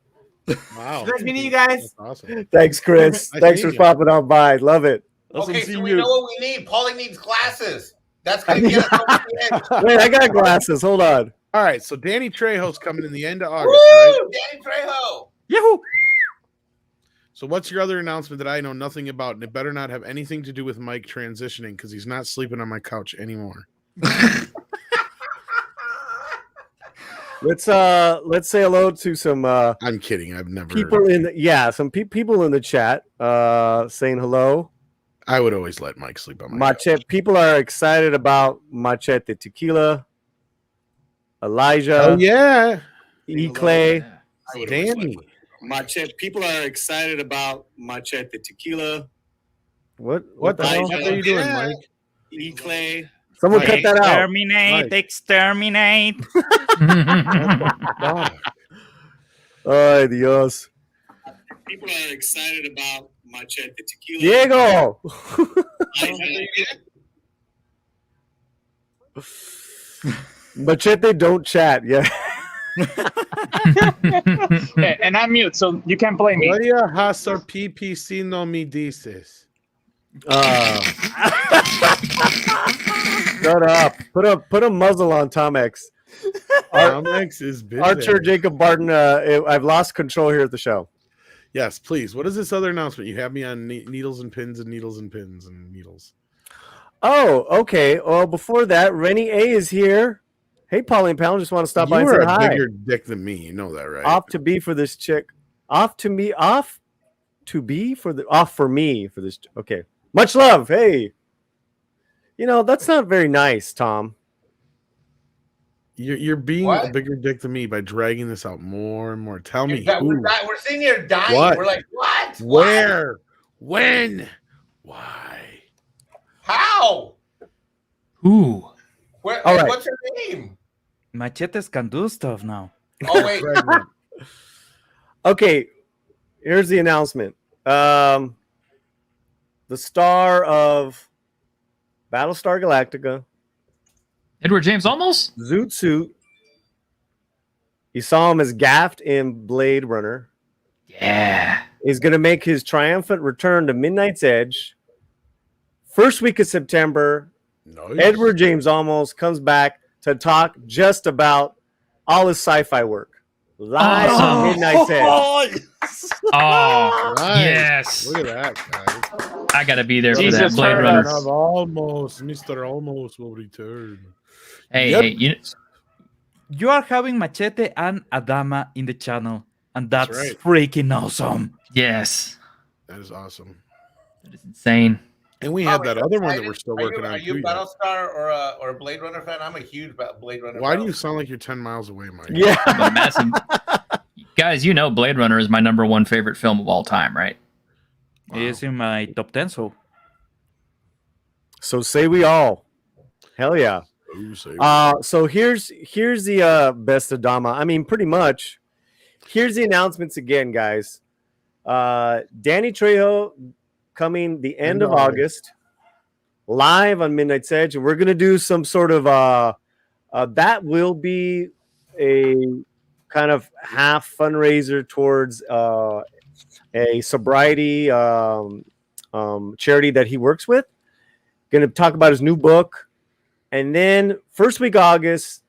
Wow. Nice meeting you guys. Awesome. Thanks, Chris. Nice Thanks for meeting you. stopping on by. Love it. Okay, so we know what we need. Paulie needs glasses. That's gonna get us over the edge. Wait, I got glasses. Hold on. All right, so Danny Trejo's coming in the end of August, Woo! right? Danny Trejo. Yahoo! So what's your other announcement that I know nothing about, and it better not have anything to do with Mike transitioning because he's not sleeping on my couch anymore. Let's say hello to some I'm kidding. I've never people some people in the chat saying hello. I would always let Mike sleep on my couch. Machete. People are excited about Machete Tequila. Elijah. Oh yeah. E. Clay. Danny. Machete. People are excited about Machete Tequila. What the hell are you doing, Mike? E. Clay. Someone cut that out. Exterminate. Ay, Dios. People are excited about Machete Tequila. Diego. Machete don't chat. Yeah. And I'm mute, so you can't blame me. Gloria Hazar PPC no me dices. Shut up. Put a muzzle on Tomex. Tomex is busy. Archer Jacob Barton. I've lost control here at the show. Yes, please. What is this other announcement? You have me on needles and pins and needles and pins and needles. Oh, okay. Well, before that, Rennie A is here. Hey, Pauline Pound, just want to stop by and You say are a hi. bigger dick than me. You know that, right? Off to be for this chick. Off for me for this. Okay. Much love. Hey. You know, that's not very nice, Tom. You're being a bigger dick than me by dragging this out more and more. Tell me. We're sitting here dying. What? We're like, what? Where? When? Why? How? Who? Where, All right. What's her name? Machetes can do stuff now. Oh, wait. Okay. Here's the announcement. The star of Battlestar Galactica, Edward James Olmos? Zoot Suit. You saw him as Gaffed in Blade Runner. Yeah. Is going to make his triumphant return to Midnight's Edge. First week of September. Nice. Edward James Olmos comes back to talk just about all his sci-fi work. Live on Midnight's Edge. Oh, Nice. yes. Look at that, guys. I got to be there for Jesus that Blade Christ. Runner. Almost. Mr. Almost will return. Hey, Yep. hey, You are having Machete and Adama in the channel, and that's right. freaking awesome. yes. That is awesome. That is insane. And we have that other one that we're still working on. Are you a too. Battlestar or a Blade Runner fan? I'm a huge Blade Runner Why fan. do you sound like you're 10 miles away, Mike? Yeah. I'm a massive... Guys, you know Blade Runner is my #1 favorite film of all time, right? It is in my top 10, so. So say we all. Hell yeah. Ooh, say So here's the best Adama. I mean, pretty much. Here's the announcements again, guys. Danny Trejo coming the end of August, live on Midnight's Edge, and we're gonna do some sort of that will be a kind of half fundraiser towards a sobriety charity that he works with. Going to talk about his new book. And then first week August,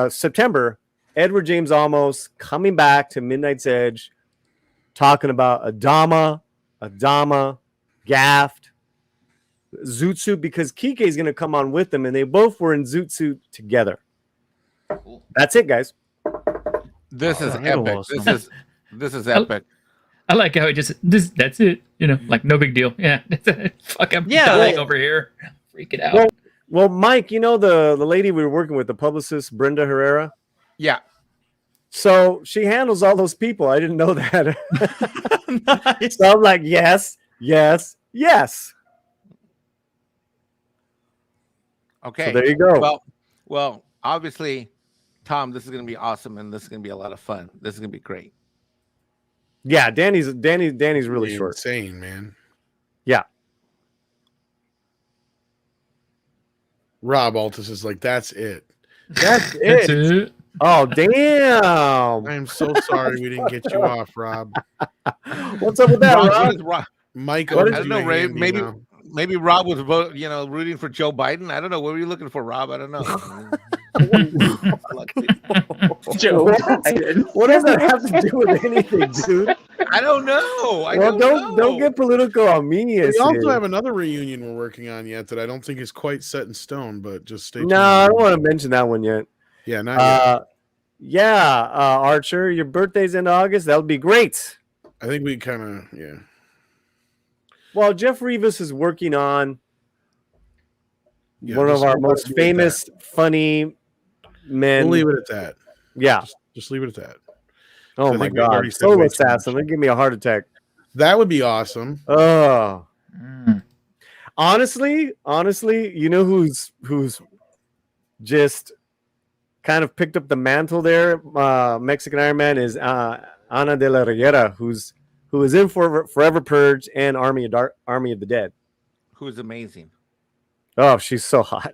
September, Edward James Olmos coming back to Midnight's Edge, talking about Adama, Gaffed, Zoot Suit, because Kike is going to come on with them, and they both were in Zoot Suit together. That's it, guys. This is Oh, epic. awesome. This is epic. I like how it just that's it. Like no big deal. Yeah. Fuck, I'm dying over here. Freaking out. Well, Mike, the lady we were working with, the publicist Brenda Herrera. Yeah. So she handles all those people. I didn't know that. Nice. So I'm like, yes. Okay. So there you go. Well, obviously, Tom, this is going to be awesome, and this is going to be a lot of fun. This is going to be great. Yeah, Danny's really short. Insane, man. Yeah. Rob Altus is like, that's it. That's it. Oh, damn. I'm so sorry we didn't get you off, Rob. What's up with that, Rob? Mike, I don't know, Ray. Maybe Rob was rooting for Joe Biden. I don't know. What were you looking for, Rob? I don't know. Joe Biden. What does that have to do with anything, dude? I don't know. Don't get political on me. We also have another reunion we're working on yet that I don't think is quite set in stone, but just stay tuned. No, I don't want to mention that one yet. Yeah, not yet. Yeah, Archer, your birthday's in August. That would be great. I think we kind of, yeah. Well, Jeff Rivas is working on one of our most famous, funny men. We'll leave it at that. Yeah. Just leave it at that. Oh, my God. Soul Assassin. It'll give me a heart attack. That would be awesome. Oh. Honestly, you know who's just kind of picked up the mantle there, Mexican Iron Man, is Ana de la Reguera, who is in for Forever Purge and Army of the Dead. Who's amazing. Oh, she's so hot.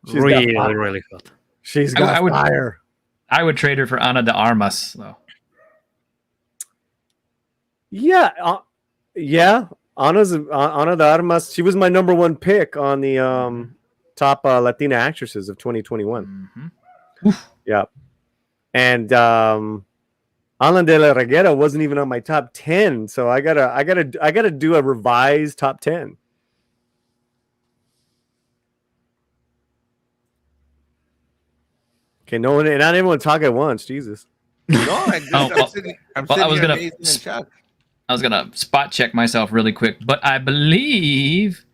She's really hot. She's got fire. I would trade her for Ana de Armas, though. Yeah. Ana de Armas. She was my number one pick on the top Latina actresses of 2021. Mm-hmm. Yeah. And Ana de la Reguera wasn't even on my top 10, so I gotta do a revised top 10. Okay, not everyone talk at once. Jesus. No, I'm sitting here in shock. I was gonna spot check myself really quick, but I believe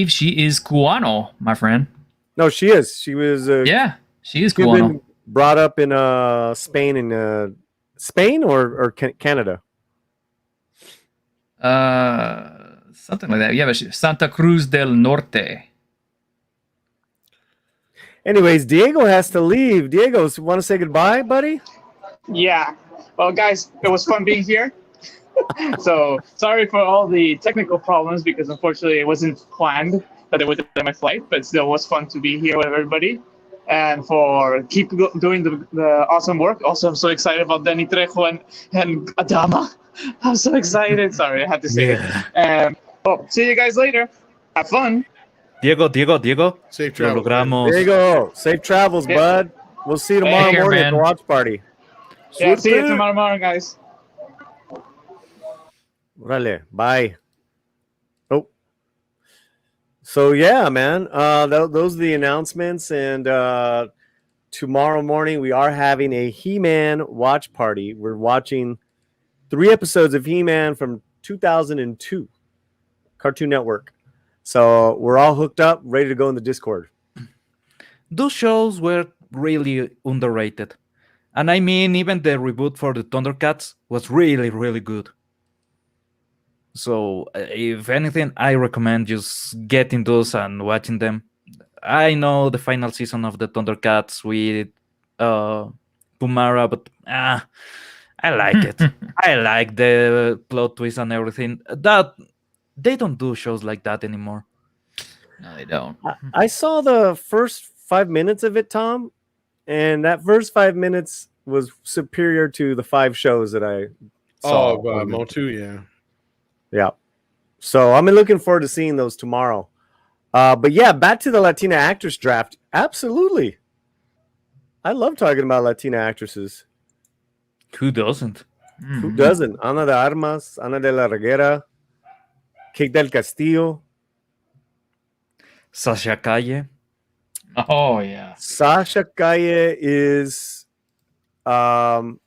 she is Cubano, my friend. No, she is. She was. She is Cubano. Brought up in Spain or Canada. Something like that. Yeah, but Santa Cruz del Norte. Anyways, Diego has to leave. Diego, want to say goodbye, buddy? Yeah. Well, guys, it was fun being here. So sorry for all the technical problems because unfortunately it wasn't planned that it would delay my flight, but still was fun to be here with everybody and for keep doing the awesome work. Also, I'm so excited about Danny Trejo and Adama. I'm so excited. Sorry, I had to say it. See you guys later. Have fun. Diego. Safe travels. Diego, safe travels, bud. We'll see you tomorrow morning at the watch party. Yeah, see you tomorrow morning, guys. Rale, bye. Oh. So yeah, man. Those are the announcements, and tomorrow morning we are having a He-Man watch party. We're watching 3 episodes of He-Man from 2002, Cartoon Network. So we're all hooked up, ready to go in the Discord. Those shows were really underrated. And I mean, even the reboot for the Thundercats was really, really good. So if anything, I recommend just getting those and watching them. I know the final season of the Thundercats with Pumara, but I like it. I like the plot twist and everything. That they don't do shows like that anymore. No, they don't. I saw the first 5 minutes of it, Tom, and that first 5 minutes was superior to the 5 shows that I saw. Oh, Motu, yeah. Yeah. So I'm looking forward to seeing those tomorrow. But yeah, back to the Latina actress draft. Absolutely. I love talking about Latina actresses. Who doesn't? Who doesn't? Ana de Armas, Ana de la Reguera, Kate del Castillo, Sasha Calle. Oh, yeah. Sasha Calle is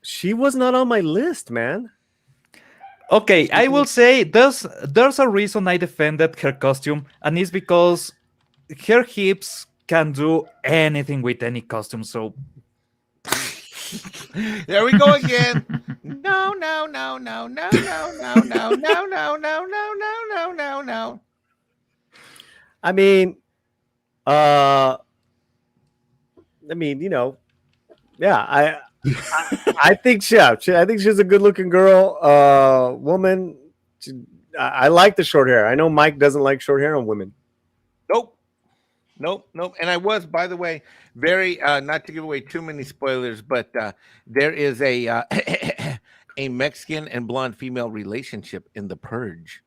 She was not on my list, man. Okay, I will say there's a reason I defended her costume, and it's because her hips can do anything with any costume. So there we go again. No, no, no, no, no, no, no, no, no, no, no, no, no, no, no, no. I mean, yeah, I think I think she's a good-looking girl, woman. I like the short hair. I know Mike doesn't like short hair on women. Nope. And I was, by the way, very not to give away too many spoilers, but there is a a Mexican and blonde female relationship in The Purge.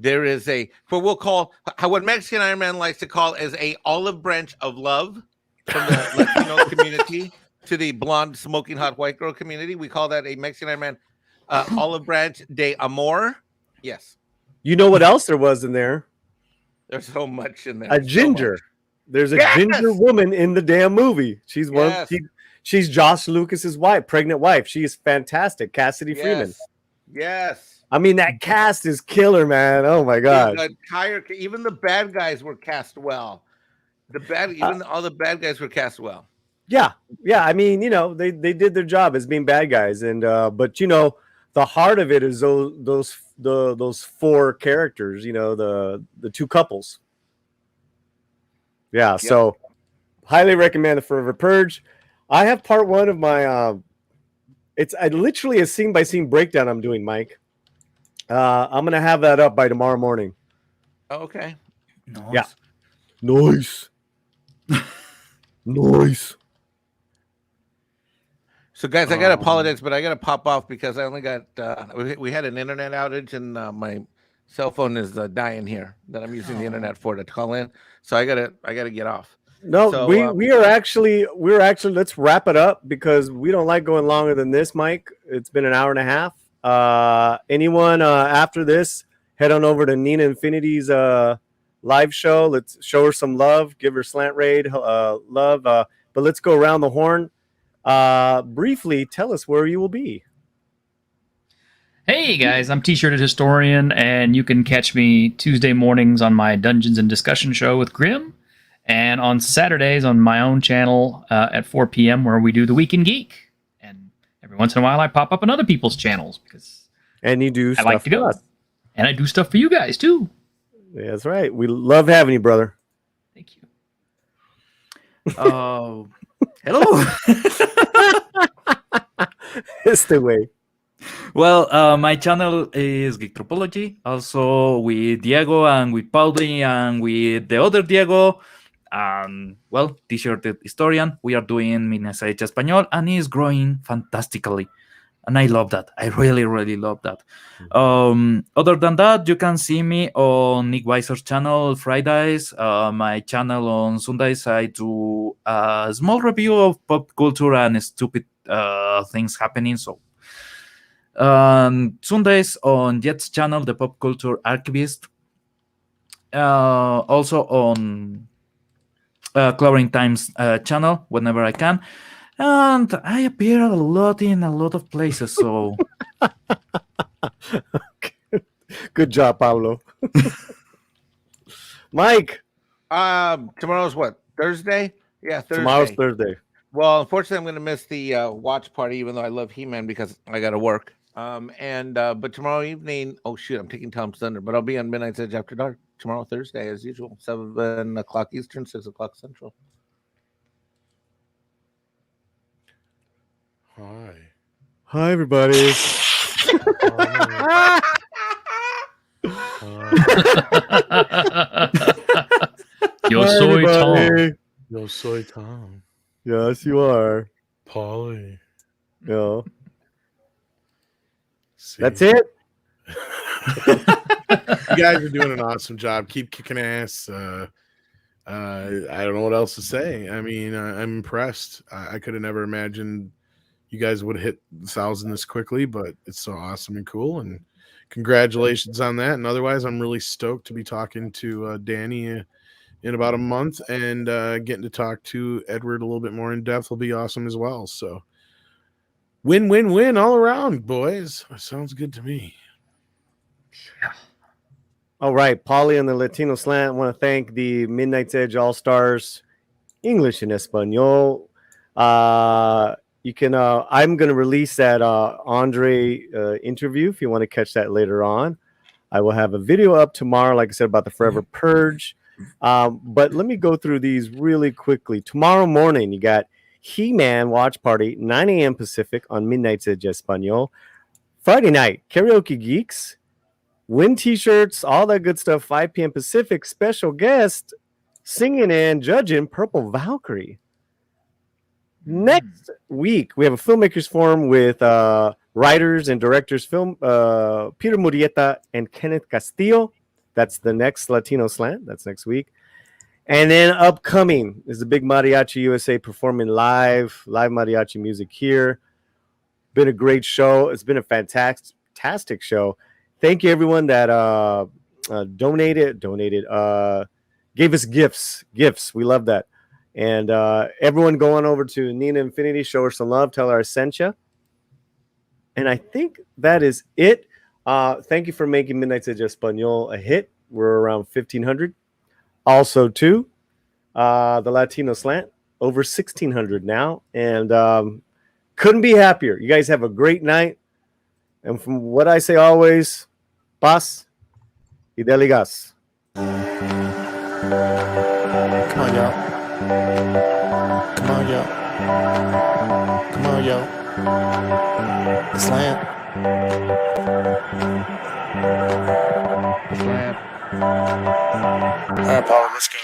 There is a we'll call what Mexican Iron Man likes to call as a olive branch of love from the Latino community to the blonde smoking hot white girl community. We call that a Mexican Iron Man olive branch de amor. Yes. You know what else there was in there? There's so much in there. A ginger. There's a ginger woman in the damn movie. She's she's Josh Lucas's wife, pregnant wife. She is fantastic. Cassidy Freeman. Yes. I mean, that cast is killer, man. Oh my god. Even the bad guys were cast well. All the bad guys were cast well. Yeah. I mean, they did their job as being bad guys, and but the heart of it is those four characters. The two couples. Yeah. Yep. So, highly recommend the Forever Purge. I have part one of my. It's literally a scene by scene breakdown I'm doing, Mike. I'm gonna have that up by tomorrow morning. Oh, okay. Nice. Yeah. Nice. Nice. So, guys, I got to apologize, but I got to pop off because I only got. We had an internet outage, and my cell phone is dying here that I'm using the internet for to call in. So I gotta get off. No, so, we're actually let's wrap it up because we don't like going longer than this, Mike. It's been an hour and a half. Anyone after this, head on over to Nina Infinity's live show. Let's show her some love, give her slant raid love. But let's go around the horn. Briefly tell us where you will be. Hey guys, I'm T-shirted Historian, and you can catch me Tuesday mornings on my Dungeons and Discussion show with Grim, and on Saturdays on my own channel at 4 p.m. where we do the Week in Geek. And every once in a while I pop up on other people's channels because you do. I like to go, and I do stuff for you guys too. Yeah, that's right. We love having you, brother. Thank you. Oh. Hello. It's the way. Well, my channel is Geek Tropology, also with Diego and with Pauli and with the other Diego. Well, T-shirted Historian. We are doing Midnights Edge and Espanol, and it's growing fantastically. And I love that. I really, really love that. Other than that, you can see me on Nick Weiser's channel Fridays. My channel on Sundays, I do a small review of pop culture and stupid things happening. So Sundays on Jet's channel, the Pop Culture Archivist. Also on Clouding Times channel whenever I can. And I appear a lot in a lot of places, so... Good job, Pablo. Mike. Tomorrow's what? Thursday? Yeah, Thursday. Tomorrow's Thursday. Well, unfortunately, I'm going to miss the watch party, even though I love He-Man because I got to work. But tomorrow evening, oh shoot, I'm taking Tom's thunder, but I'll be on Midnight's Edge After Dark tomorrow, Thursday, as usual, 7 o'clock Eastern, 6 o'clock Central. Hi, everybody. Yo soy Tom. Yo soy Tom. Yes, you are. Paulie. Yeah. That's it. You guys are doing an awesome job. Keep kicking ass. I don't know what else to say. I mean, I'm impressed. I could have never imagined you guys would hit 1,000 this quickly, but it's so awesome and cool. And congratulations on that. And otherwise, I'm really stoked to be talking to Danny in about a month, and getting to talk to Edward a little bit more in depth will be awesome as well. So win all around, boys. That sounds good to me. All right, Polly and the Latino Slant. I want to thank the Midnights Edge All Stars English and Espanol. You can. I'm going to release that Andre interview if you want to catch that later on. I will have a video up tomorrow, like I said, about the Forever Purge. But let me go through these really quickly. Tomorrow morning, you got He-Man Watch Party, 9 a.m. Pacific on Midnights Edge Espanol. Friday night, Karaoke Geeks. Win t-shirts, all that good stuff, 5 p.m. Pacific. Special guest singing and judging Purple Valkyrie. Next week, we have a filmmakers forum with writers and directors, Peter Murrieta and Kenneth Castillo. That's the next Latino Slant. That's next week. And then upcoming is the Big Mariachi USA performing live mariachi music here. Been a great show. It's been a fantastic show. Thank you, everyone that donated, gave us gifts. We love that. And everyone going over to Nina Infinity, show her some love, tell her I sent you. And I think that is it. Thank you for making Midnights Edge Espanol a hit. We're around 1,500. Also, too, the Latino Slant, over 1,600 now. And couldn't be happier. You guys have a great night. And from what I say always, paz y deligas. Come on, y'all. Come on, y'all. Come on, y'all. The Slant. The Slant. All right, Paul, let's go.